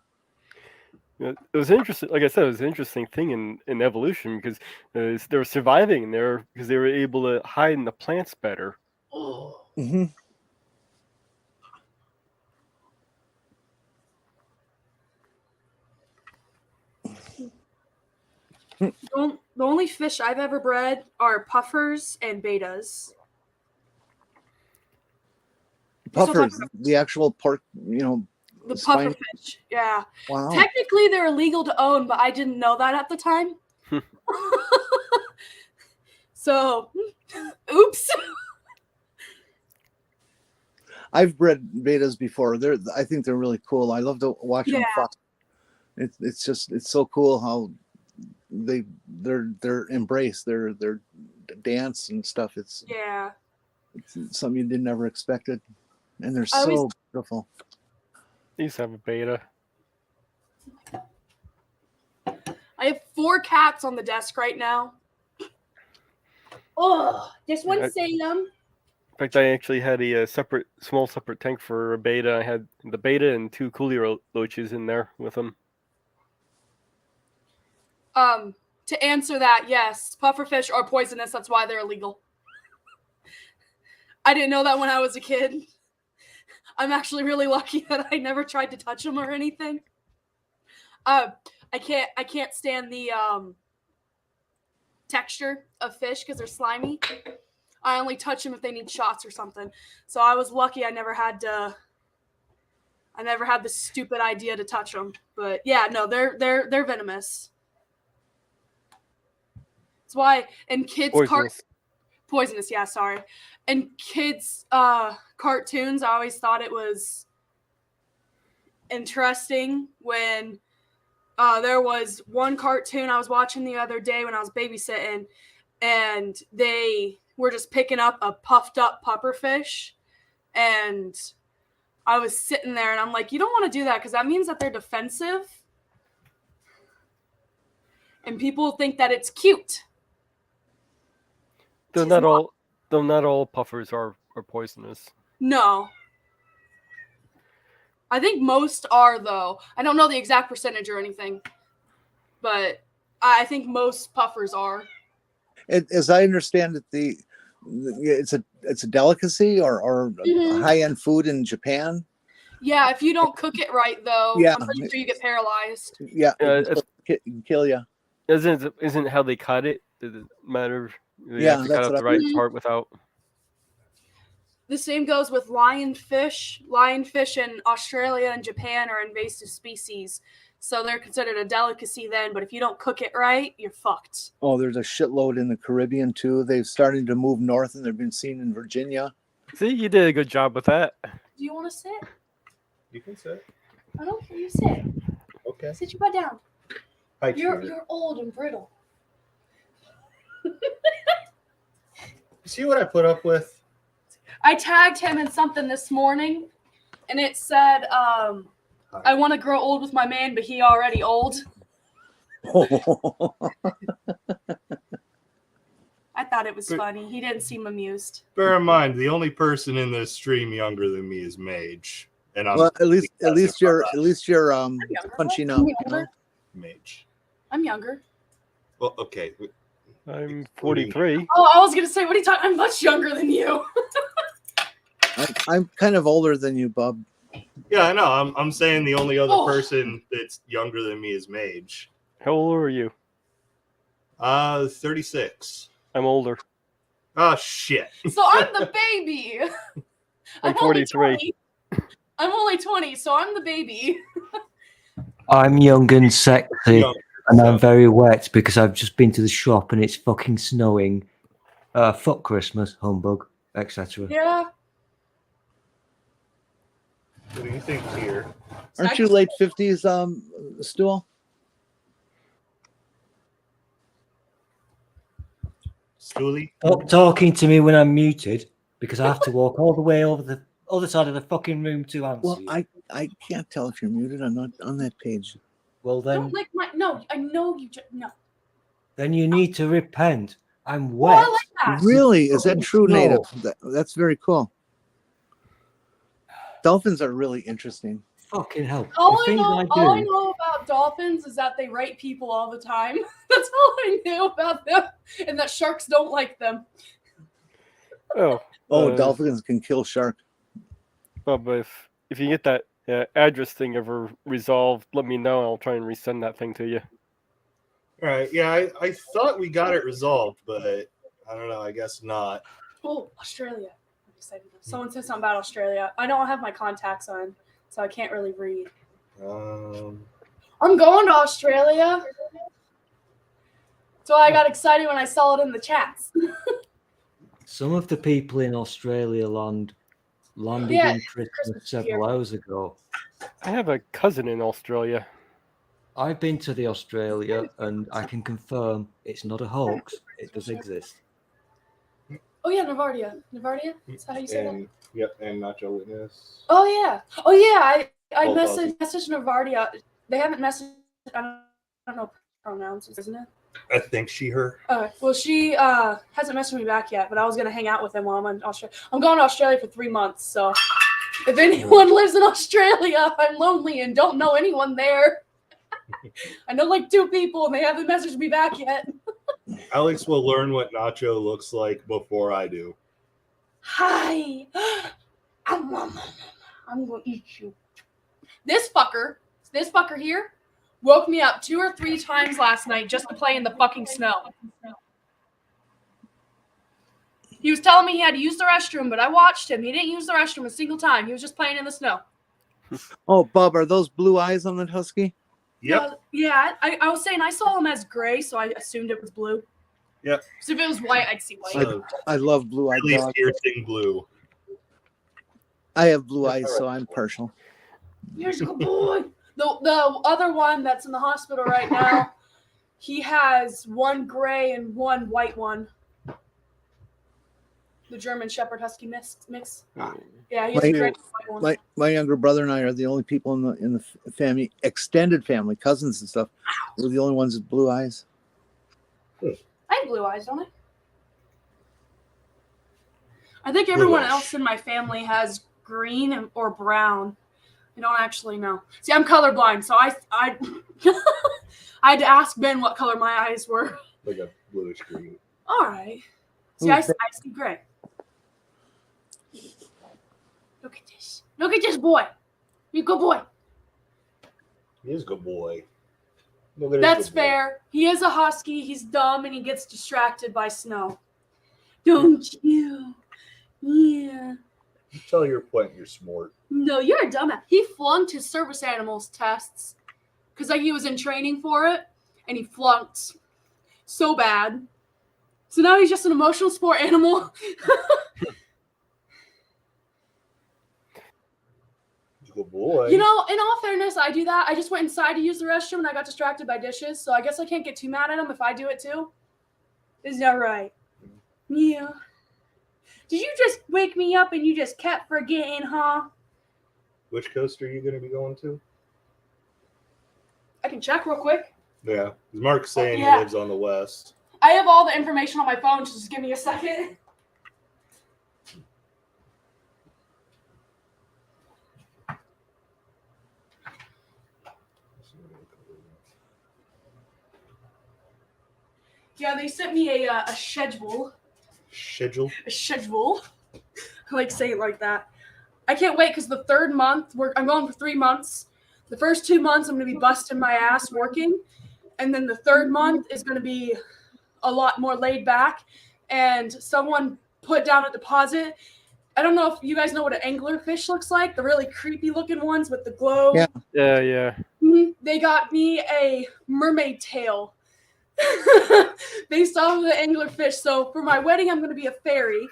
It was interesting. Like I said, it was an interesting thing in evolution because they were surviving in there because they were able to hide in the plants better. Mm-hmm. The only fish I've ever bred are puffers and betas. Puffers, the actual pork, The spiny- puffer fish, yeah. Wow. Technically, they're illegal to own, but I didn't know that at the time. So, oops. I've bred betas before. I think they're really cool. I love to watch them fuck. It's so cool how their embrace, their dance and stuff. It's something you didn't ever expected, and they're so beautiful. I used to have a beta. I have 4 cats on the desk right now. Oh, just one Salem. In fact, I actually had a small separate tank for a beta. I had the beta and 2 coolie roaches in there with them. To answer that, yes, pufferfish are poisonous. That's why they're illegal. I didn't know that when I was a kid. I'm actually really lucky that I never tried to touch them or anything. I can't stand the texture of fish because they're slimy. I only touch them if they need shots or something. So I was lucky I never had the stupid idea to touch them. But yeah, no, they're venomous. That's why in kids poisonous, yeah, sorry. In kids cartoons, I always thought it was interesting when there was one cartoon I was watching the other day when I was babysitting, and they were just picking up a puffed up pufferfish, and I was sitting there and I'm like, you don't want to do that because that means that they're defensive and people think that it's cute. Though not all puffers are poisonous. No. I think most are, though. I don't know the exact percentage or anything, but I think most puffers are. As I understand it, it's a delicacy or high-end food in Japan. Yeah, if you don't cook it right, though, I'm pretty sure you get paralyzed. Yeah, it can kill you. Isn't how they cut it? Does it matter? You have to cut out the right part without. The same goes with lionfish. Lionfish in Australia and Japan are invasive species, so they're considered a delicacy then. But if you don't cook it right, you're fucked. Oh, there's a shitload in the Caribbean too. They've started to move north, and they've been seen in Virginia. See, you did a good job with that. Do you want to sit? You can sit. I don't care. You sit. Okay. Sit your butt down. Hi, You're old and brittle. See what I put up with? I tagged him in something this morning, and it said, I want to grow old with my man, but he already old. I thought it was funny. He didn't seem amused. Bear in mind, the only person in this stream younger than me is Mage, and I'm at least you're punching up. Mage. I'm younger. Well, okay. I'm 43. Oh, I was gonna say, what are you talking? I'm much younger than you. I'm kind of older than you, Bub. Yeah, I know. I'm saying the only other person that's younger than me is Mage. How old are you? 36. I'm older. Oh shit. So I'm the baby. I'm 43. I'm only 20, so I'm the baby. I'm young and sexy, and I'm very wet because I've just been to the shop and it's fucking snowing. Fuck Christmas, humbug, etc. Yeah. What do you think here? Aren't you late 50s, Stool? Stoolie? Stop talking to me when I'm muted because I have to walk all the way over the other side of the fucking room to answer. Well, you. I can't tell if you're muted. I'm not on that page. Well then, Don't like my I know you just no. Then you need to repent. I'm wet. Oh, I like that. Really? Is that true, No. Native? That's very cool. Dolphins are really interesting. Fucking hell. All I know about dolphins is that they rape people all the time. That's all I knew about them, and that sharks don't like them. Oh, dolphins can kill shark. Well, but if you get that address thing ever resolved, let me know. I'll try and resend that thing to you. All right. Yeah, I thought we got it resolved, but I don't know. I guess not. Oh, Australia. I'm excited. Someone said something about Australia. I don't have my contacts on, so I can't really read. I'm going to Australia. So I got excited when I saw it in the chats. Some of the people in Australia landed in Christmas several hours ago. I have a cousin in Australia. I've been to the Australia, and I can confirm it's not a hoax. It does exist. Oh yeah, Navardia. Navardia? Is that how you say that? Yep, and Nacho Witness. Oh yeah. Oh yeah. I Both messaged Navardia. They haven't messaged. I don't know pronouns, isn't it? I think she, her. Well, she hasn't messaged me back yet, but I was gonna hang out with them while I'm in Australia. I'm going to Australia for 3 months, so if anyone lives in Australia, I'm lonely and don't know anyone there. I know like 2 people, and they haven't messaged me back yet. Alex will learn what Nacho looks like before I do. Hi. I'm gonna eat you. This fucker here woke me up 2 or 3 times last night just to play in the fucking snow. He was telling me he had to use the restroom, but I watched him. He didn't use the restroom a single time. He was just playing in the snow. Oh, Bub, are those blue eyes on that husky? Yep. Yeah, I was saying I saw him as gray, so I assumed it was blue. Yep. So if it was white, I'd see white. I love blue-eyed Really dogs. piercing blue. I have blue eyes, so I'm partial. Here's a good boy. The other one that's in the hospital right now, he has 1 gray and 1 white one. The German Shepherd Husky mix. Yeah, he has a gray and white one. My younger brother and I are the only people in the family, extended family, cousins and stuff. We're the only ones with blue eyes. I have blue eyes, don't I? I think everyone else in my family has green or brown. I don't actually know. See, I'm colorblind, so I I had to ask Ben what color my eyes were. Like a bluish green. All right. See, I see gray. Look at this. Look at this boy. He's a good boy. He is a good boy. Look at That's good boy. fair. He is a husky. He's dumb and he gets distracted by snow. Don't you? Yeah. You tell your point you're smart. No, you're a dumbass. He flunked his service animals tests because he was in training for it, and he flunked so bad. So now he's just an emotional sport animal. Good boy. You know, in all fairness, I do that. I just went inside to use the restroom, and I got distracted by dishes, so I guess I can't get too mad at him if I do it too. Is that right? Yeah. Did you just wake me up and you just kept forgetting, huh? Which coast are you going to be going to? I can check real quick. Yeah. Mark's saying Yeah. he lives on the west. I have all the information on my phone, so just give me a second. Yeah, they sent me a schedule. Schedule? A schedule. I like saying it like that. I can't wait because the 3rd month, I'm going for 3 months. The first 2 months, I'm going to be busting my ass working. And then the 3rd month is going to be a lot more laid back. And someone put down a deposit. I don't know if you guys know what an anglerfish looks like. The really creepy looking ones with the glow. Yeah. Yeah. They got me a mermaid tail based off of the anglerfish. So for my wedding, I'm going to be a fairy.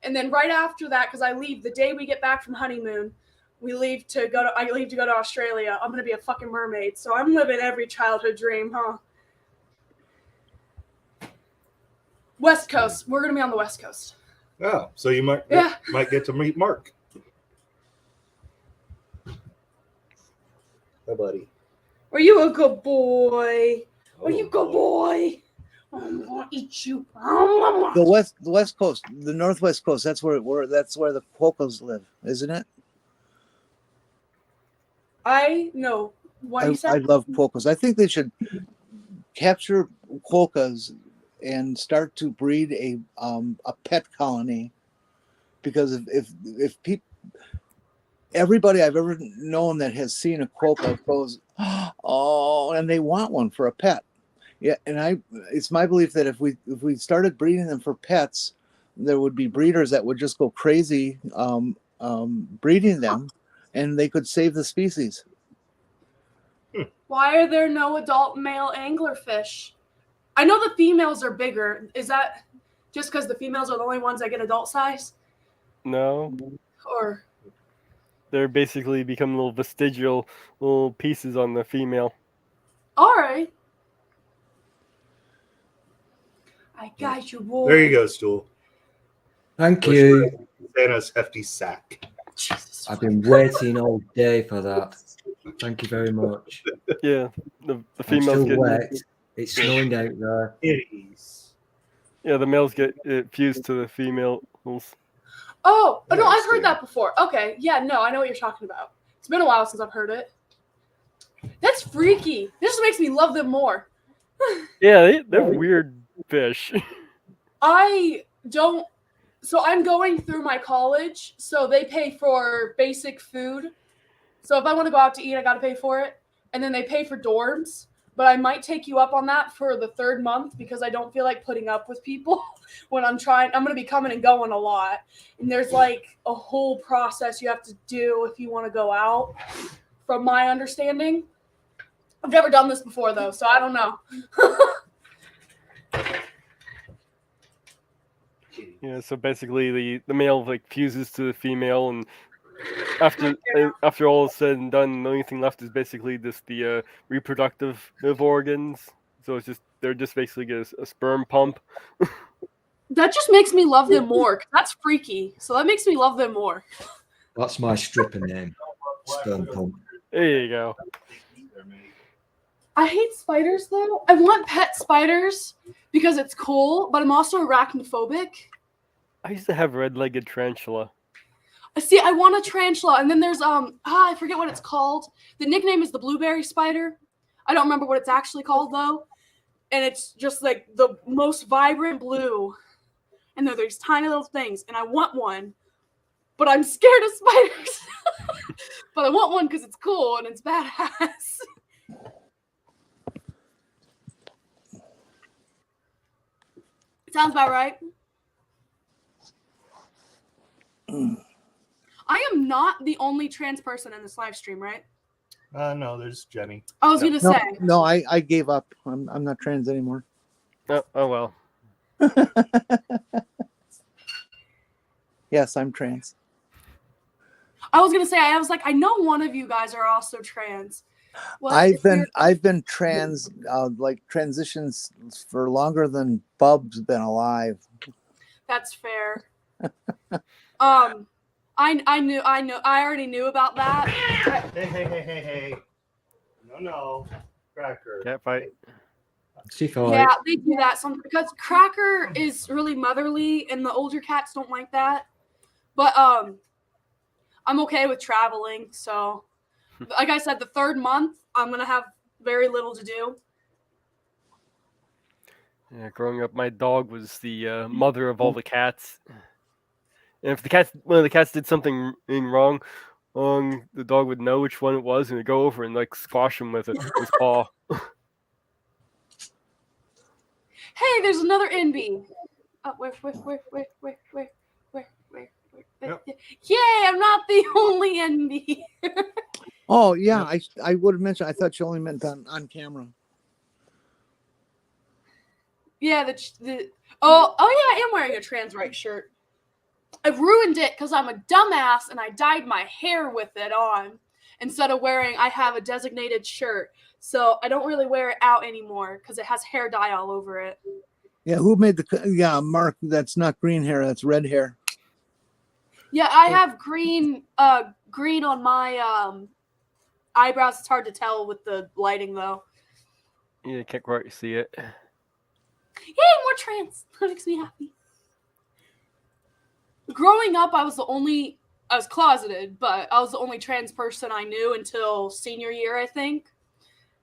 And then right after that, because I leave the day we get back from honeymoon, I leave to go to Australia. I'm going to be a fucking mermaid. So I'm living every childhood dream, huh? West Coast. We're going to be on the West Coast. Oh, so you might get to meet Mark. Hi, buddy. Are you a good boy? Oh, Are you a good boy? I'm gonna eat you. The West Coast, the Northwest Coast. That's where the quokkas live, isn't it? I know what you I said. love quokkas. I think they should capture quokkas and start to breed a pet colony, because if people, everybody I've ever known that has seen a quokka goes, oh, and they want one for a pet. Yeah, and it's my belief that if we started breeding them for pets, there would be breeders that would just go crazy breeding them, and they could save the species. Why are there no adult male anglerfish? I know the females are bigger. Is that just because the females are the only ones that get adult size? No. Or they're basically become little vestigial little pieces on the female. all right. I got you, boy. There you go, Stool. Thank you. Santa's hefty sack. Jesus I've been waiting all day for that. Thank you very much. Yeah, the I'm females still get wet. It's snowing out there. Kitties. yeah, the males get fused to the females. Oh, no, I've heard Interesting. that before. Okay, yeah, no, I know what you're talking about. It's been a while since I've heard it. That's freaky. This just makes me love them more. Yeah, they're weird fish. I don't. So I'm going through my college, so they pay for basic food. So if I want to go out to eat, I got to pay for it. And then they pay for dorms. But I might take you up on that for the 3rd month because I don't feel like putting up with people when I'm trying. I'm going to be coming and going a lot. And there's like a whole process you have to do if you want to go out, from my understanding. I've never done this before, though, so I don't know. Yeah, so basically the male like fuses to the female, and after all is said and done, the only thing left is basically just the reproductive organs. So they're just basically a sperm pump. That just makes me love them more. That's freaky. So that makes me love them more. That's my stripper name. Sperm pump. There you go. I hate spiders, though. I want pet spiders because it's cool, but I'm also arachnophobic. I used to have red-legged tarantula. See, I want a tarantula, and then there's I forget what it's called. The nickname is the blueberry spider. I don't remember what it's actually called though, and it's just like the most vibrant blue, and they're these tiny little things, and I want one, but I'm scared of spiders. But I want one because it's cool and it's badass. Sounds about right. I am not the only trans person in this live stream, right? No, there's Jenny. I was gonna say. No, I gave up. I'm not trans anymore. Oh well. Yes, I'm trans. I was gonna say, I was like, I know one of you guys are also trans. What I've been trans, like transitions for longer than Bub's been alive. That's fair. I already knew about that. Hey. No. Cracker. Cat fight. Yeah, they do that because Cracker is really motherly and the older cats don't like that. But I'm okay with traveling, so like I said, the 3rd month I'm gonna have very little to do. Yeah, growing up, my dog was the mother of all the cats. And if one of the cats did something wrong, the dog would know which one it was and would go over and like squash him with his paw. Hey, there's another NB. Oh, where? Yep. Yay, I'm not the only NB. Oh yeah, I would have mentioned. I thought you only meant on camera. Yeah, oh yeah, I am wearing a trans right shirt. I ruined it because I'm a dumbass and I dyed my hair with it on instead of I have a designated shirt. So I don't really wear it out anymore because it has hair dye all over it. Yeah, who made Mark, that's not green hair, that's red hair. Yeah, I have green on my eyebrows. It's hard to tell with the lighting though. Yeah, can't quite see it. Yay, more trans. That makes me happy. Growing up, I was closeted, but I was the only trans person I knew until senior year, I think.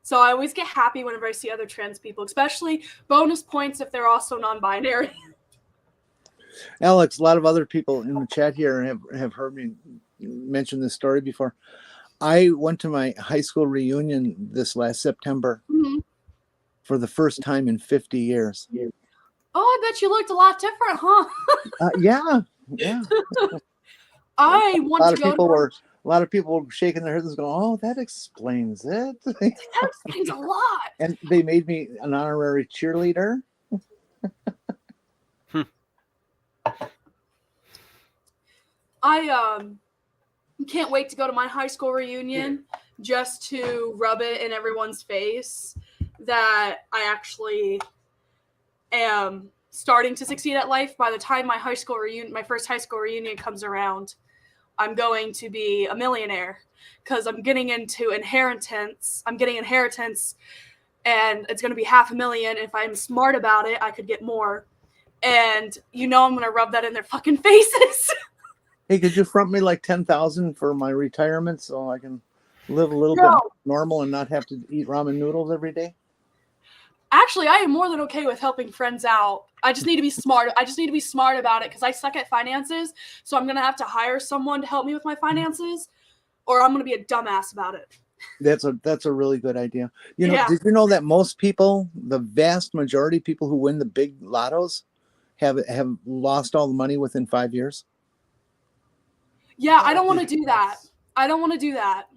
So I always get happy whenever I see other trans people, especially bonus points if they're also non-binary. Alex, a lot of other people in the chat here have heard me mention this story before. I went to my high school reunion this last September, for the first time in 50 years. Oh, I bet you looked a lot different, huh? Yeah. I want to go. A lot of people were shaking their heads and going, "Oh, that explains it." That explains a lot. And they made me an honorary cheerleader. I can't wait to go to my high school reunion just to rub it in everyone's face that I actually am starting to succeed at life. By the time my first high school reunion comes around, I'm going to be a millionaire because I'm getting into inheritance. I'm getting inheritance, and it's going to be $500,000. If I'm smart about it, I could get more. And I'm going to rub that in their fucking faces. Hey, could you front me like 10,000 for my retirement so I can live a little bit normal and not have to eat ramen noodles every day? Actually, I am more than okay with helping friends out. I just need to be smart. I just need to be smart about it because I suck at finances. So I'm going to have to hire someone to help me with my finances, or I'm going to be a dumbass about it. That's a really good idea. Did you know that most people, the vast majority of people who win the big lottos have lost all the money within 5 years? Yeah, I don't want to do that. I don't want to do that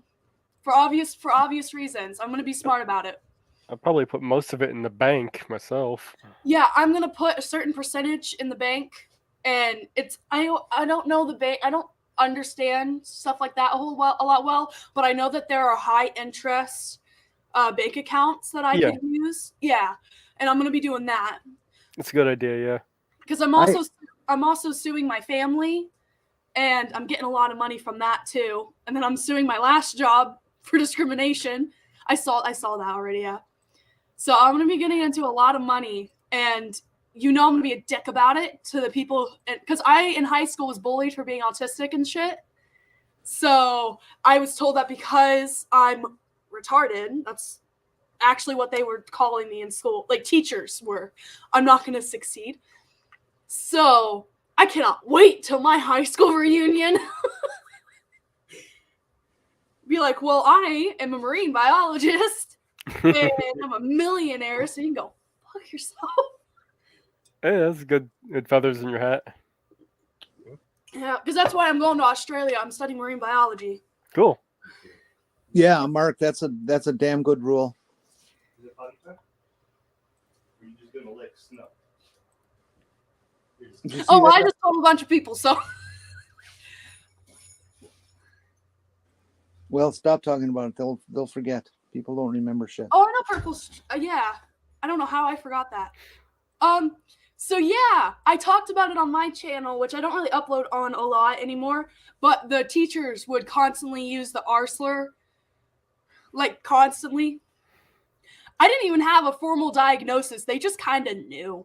for obvious reasons. I'm going to be smart about it. I'll probably put most of it in the bank myself. Yeah, I'm going to put a certain percentage in the bank, and I don't know the bank. I don't understand stuff like that a lot well, but I know that there are high interest bank accounts that I can use. Yeah, and I'm going to be doing that. It's a good idea, yeah. Because I'm also suing my family, and I'm getting a lot of money from that too. And then I'm suing my last job for discrimination. I saw that already, yeah. So I'm going to be getting into a lot of money, and I'm going to be a dick about it to the people, because I in high school was bullied for being autistic and shit. So I was told that because I'm retarded, that's actually what they were calling me in school, like teachers were, I'm not going to succeed. So I cannot wait till my high school reunion. Be like, well, I am a marine biologist. And I'm a millionaire, so you can go fuck yourself. Hey, that's good feathers in your hat. Yeah, because that's why I'm going to Australia. I'm studying marine biology. Cool. Yeah, Mark, that's a damn good rule. Is it potty time? Or are you just gonna lick snow? I just told a bunch of people, so. Well, stop talking about it. They'll forget. People don't remember shit. Oh, I know purple's. Yeah, I don't know how I forgot that. So yeah, I talked about it on my channel, which I don't really upload on a lot anymore. But the teachers would constantly use the R slur, like constantly. I didn't even have a formal diagnosis. They just kind of knew.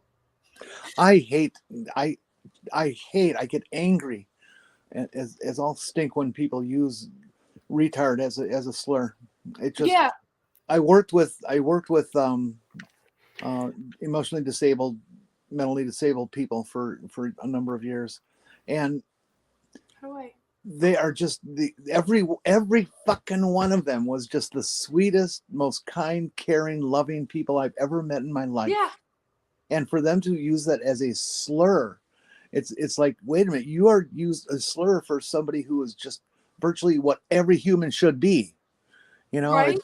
I get angry as all stink when people use retard as a slur. It just I worked with emotionally disabled, mentally disabled people for a number of years, and they are just every fucking one of them was just the sweetest, most kind, caring, loving people I've ever met in my life. Yeah. And for them to use that as a slur, it's like, wait a minute, you are used a slur for somebody who is just virtually what every human should be. Right?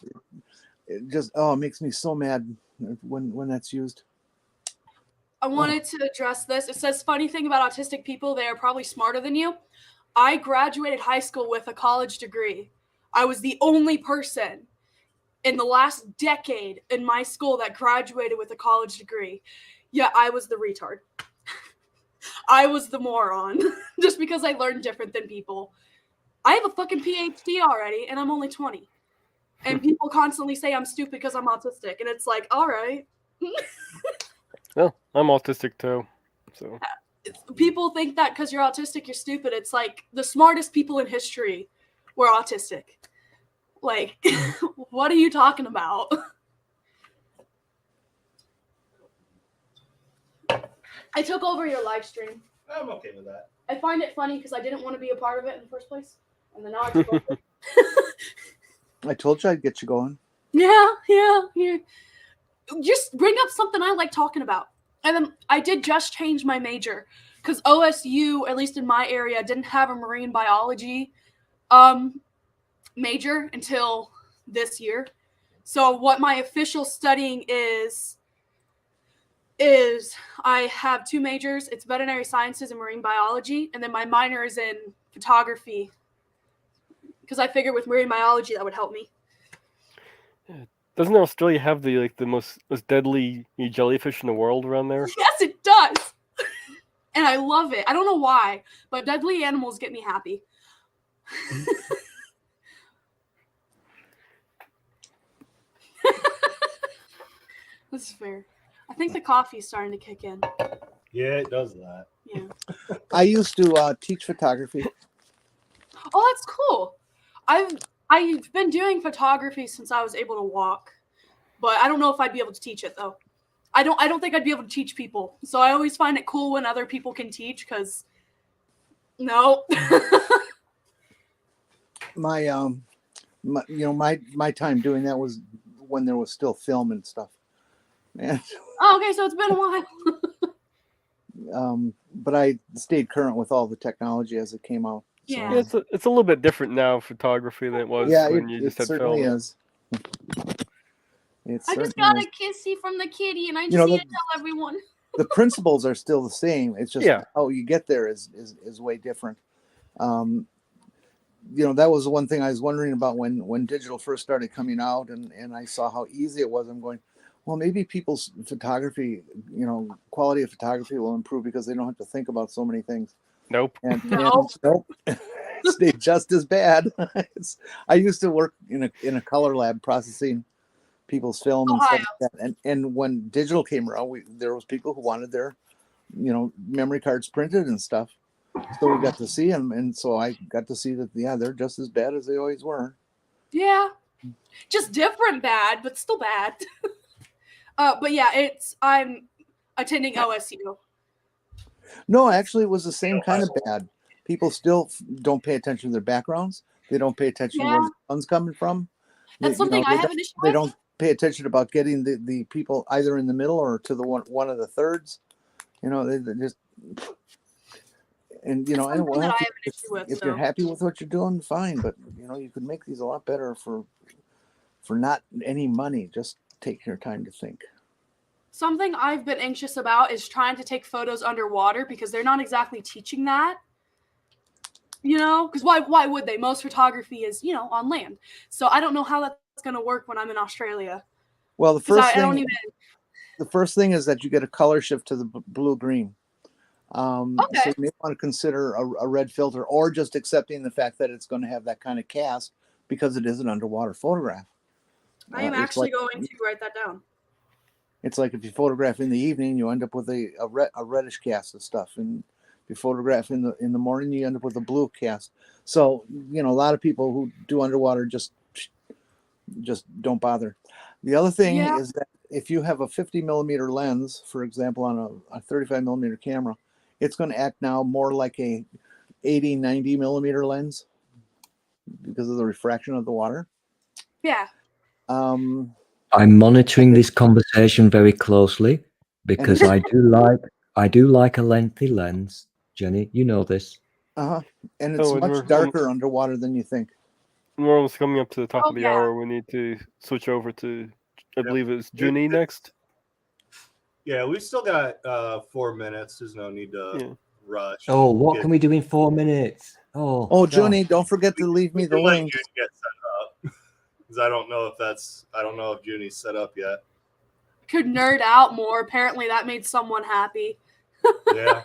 It just it makes me so mad when that's used. I wanted to address this. It says, funny thing about autistic people, they are probably smarter than you. I graduated high school with a college degree. I was the only person in the last decade in my school that graduated with a college degree. Yeah, I was the retard. I was the moron just because I learned different than people. I have a fucking PhD already, and I'm only 20. And people constantly say I'm stupid because I'm autistic. And it's like, all right. Well, I'm autistic too. So people think that because you're autistic, you're stupid. It's like the smartest people in history were autistic. Like, what are you talking about? I took over your live stream. I'm okay with that. I find it funny because I didn't want to be a part of it in the first place. And then now I took over. I told you I'd get you going. Yeah. just bring up something I like talking about. And then I did just change my major because OSU, at least in my area, didn't have a marine biology major until this year. So what my official studying is I have 2 majors. It's veterinary sciences and marine biology, and then my minor is in photography because I figured with marine biology that would help me. Doesn't Australia have the most deadly jellyfish in the world around there? Yes, it does. And I love it. I don't know why, but deadly animals get me happy. This is fair. I think the coffee's starting to kick in. Yeah, it does that. Yeah. I used to teach photography. Oh, that's cool. I've been doing photography since I was able to walk, but I don't know if I'd be able to teach it though. I don't think I'd be able to teach people. So I always find it cool when other people can teach because no. My time doing that was when there was still film and stuff. Man. Oh, okay, so it's been a while. But I stayed current with all the technology as it came out. So. Yeah. Yeah, it's a little bit different now, photography, than it was when you just had certainly film. is. I just got a kissy from the kitty, and I just need to tell everyone. The principles are still the same. It's just how you get there is way different. That was the one thing I was wondering about when digital first started coming out, and I saw how easy it was. I'm going, well, maybe people's photography, quality of photography will improve because they don't have to think about so many things. Nope. And nope. Stay just as bad. I used to work in a color lab processing people's film and stuff like that. And when digital came around, there was people who wanted their, memory cards printed and stuff. So we got to see them, and so I got to see that they're just as bad as they always were. Yeah, just different bad, but still bad. But yeah, I'm attending OSU. No, actually, it was the same kind of bad. People still don't pay attention to their backgrounds. They don't pay attention to where the sun's coming from. That's something I have an issue with. They don't pay attention about getting the people either in the middle or to the one of the thirds. They just and if you're happy with what you're doing, fine. But you could make these a lot better for not any money. Just take your time to think. Something I've been anxious about is trying to take photos underwater because they're not exactly teaching that. Because why would they? Most photography is, on land. So I don't know how that's going to work when I'm in Australia. Well, the first thing is that you get a color shift to the blue-green. So you may want to consider a red filter or just accepting the fact that it's going to have that kind of cast because it is an underwater photograph. I am actually going to write that down. It's like if you photograph in the evening, you end up with a reddish cast of stuff, and if you photograph in the morning, you end up with a blue cast. So a lot of people who do underwater just don't bother. The other thing is that if you have a 50 millimeter lens, for example, on a 35 millimeter camera, it's going to act now more like a 80, 90 millimeter lens because of the refraction of the water. Yeah. I'm monitoring this conversation very closely because I do like a lengthy lens, Jenny. You know this. And it's much darker underwater than you think. We're almost coming up to the top of the hour. We need to switch over to, I believe it's Junie next. Yeah, we've still got 4 minutes. There's no need to rush. Oh, what can we do in 4 minutes? Oh, Junie, don't forget to leave me the link. Get set up. Because I don't know if Junie's set up yet. Could nerd out more. Apparently that made someone happy. Yeah.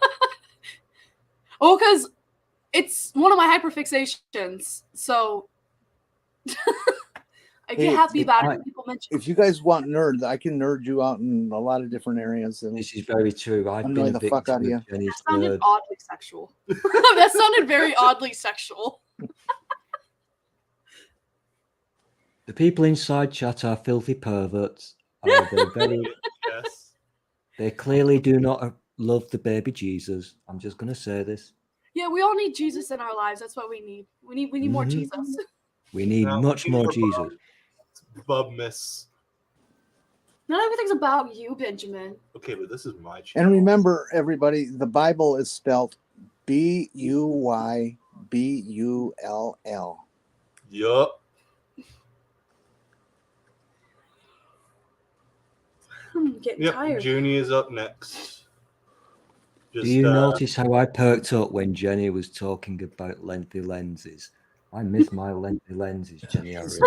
Well, because it's one of my hyperfixations. So I get happy about it when people mention If you guys want nerd, I can nerd you out in a lot of different areas. And this is very true. I've annoy been the fuck out of you. That sounded oddly sexual. That sounded very oddly sexual. The people inside chat are filthy perverts. They clearly do not love the baby Jesus. I'm just going to say this. Yeah, we all need Jesus in our lives. That's what we need. We need more Jesus. We need much more Jesus. Bubmas. Not everything's about you, Benjamin. Okay, but this is my channel. And remember, everybody, the Bible is spelled Buybull. Yup. I'm getting Yep. tired. Junie is up next. Do you notice how I perked up when Jenny was talking about lengthy lenses? I miss my lengthy lenses, Jenny. I really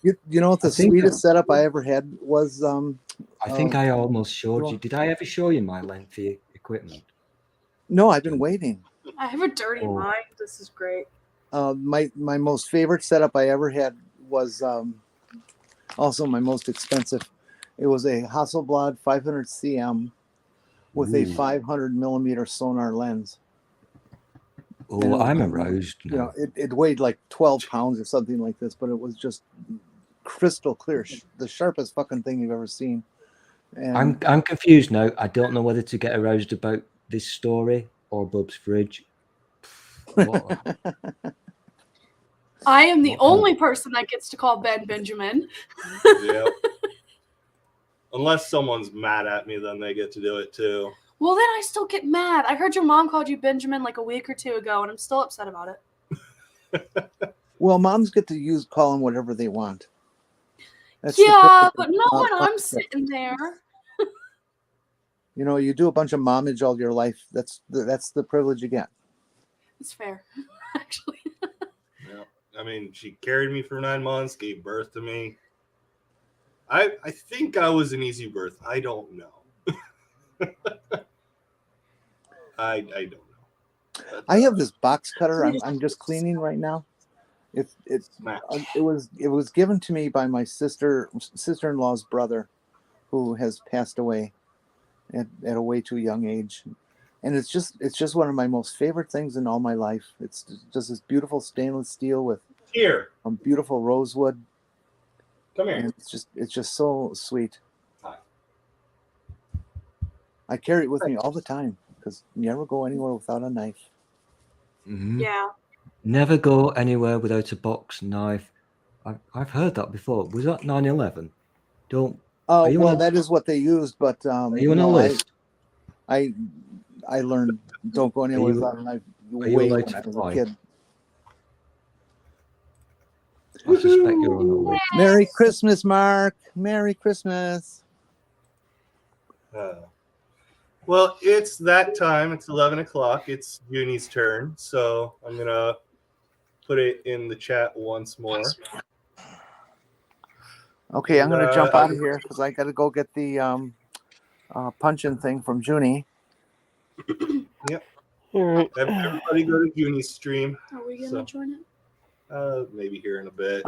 do. You know what the sweetest setup I ever had was? I think I almost showed you. Did I ever show you my lengthy equipment? No, I've been waiting. I have a dirty mind. This is great. My most favorite setup I ever had was also my most expensive. It was a Hasselblad 500 cm with a 500 millimeter sonar lens. Oh, I'm aroused now. You know, it weighed like 12 pounds or something like this, but it was just crystal clear, the sharpest fucking thing you've ever seen. And I'm confused now. I don't know whether to get aroused about this story or Bub's fridge. I am the only person that gets to call Ben Benjamin. Yep. Unless someone's mad at me, then they get to do it too. Well, then I still get mad. I heard your mom called you Benjamin like a week or two ago, and I'm still upset about it. Well, moms get to call them whatever they want. That's yeah, but not when I'm sitting there. You know, you do a bunch of mommage all your life. That's the privilege you get. It's fair, actually. Yeah. I mean, she carried me for 9 months, gave birth to me. I think I was an easy birth. I don't know. I don't know. I have this box cutter. I'm just cleaning right now. It was given to me by my sister-in-law's brother, who has passed away at a way too young age, and it's just one of my most favorite things in all my life. It's just this beautiful stainless steel with beautiful rosewood. Come here. And it's just so sweet. Hi. I carry it with me all the time because you never go anywhere without a knife. Mm-hmm. Yeah. Never go anywhere without a box knife. I've heard that before. Was that 9/11? Don't. Oh well, that is what they used. But are you on a list? I learned don't go anywhere without a knife way when I was a kid. I suspect you're on a list. Merry Christmas, Mark. Merry Christmas. Well, it's that time. It's 11 o'clock. It's Junie's turn. So I'm going to put it in the chat once more. Okay, I'm going to jump out of here because I got to go get the punch-in thing from Junie. Yep. All right. Everybody go to Junie's stream. Are we going to join it? Maybe here in a bit.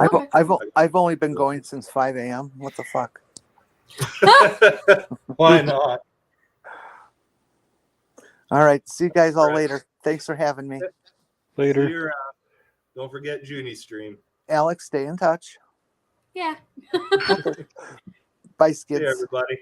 I've only been going since 5 a.m. What the fuck? Why not? All right. See you guys all later. Thanks for having me. Later. See you around. Don't forget Junie's stream. Alex, stay in touch. Yeah. Bye, Skids. See you, everybody.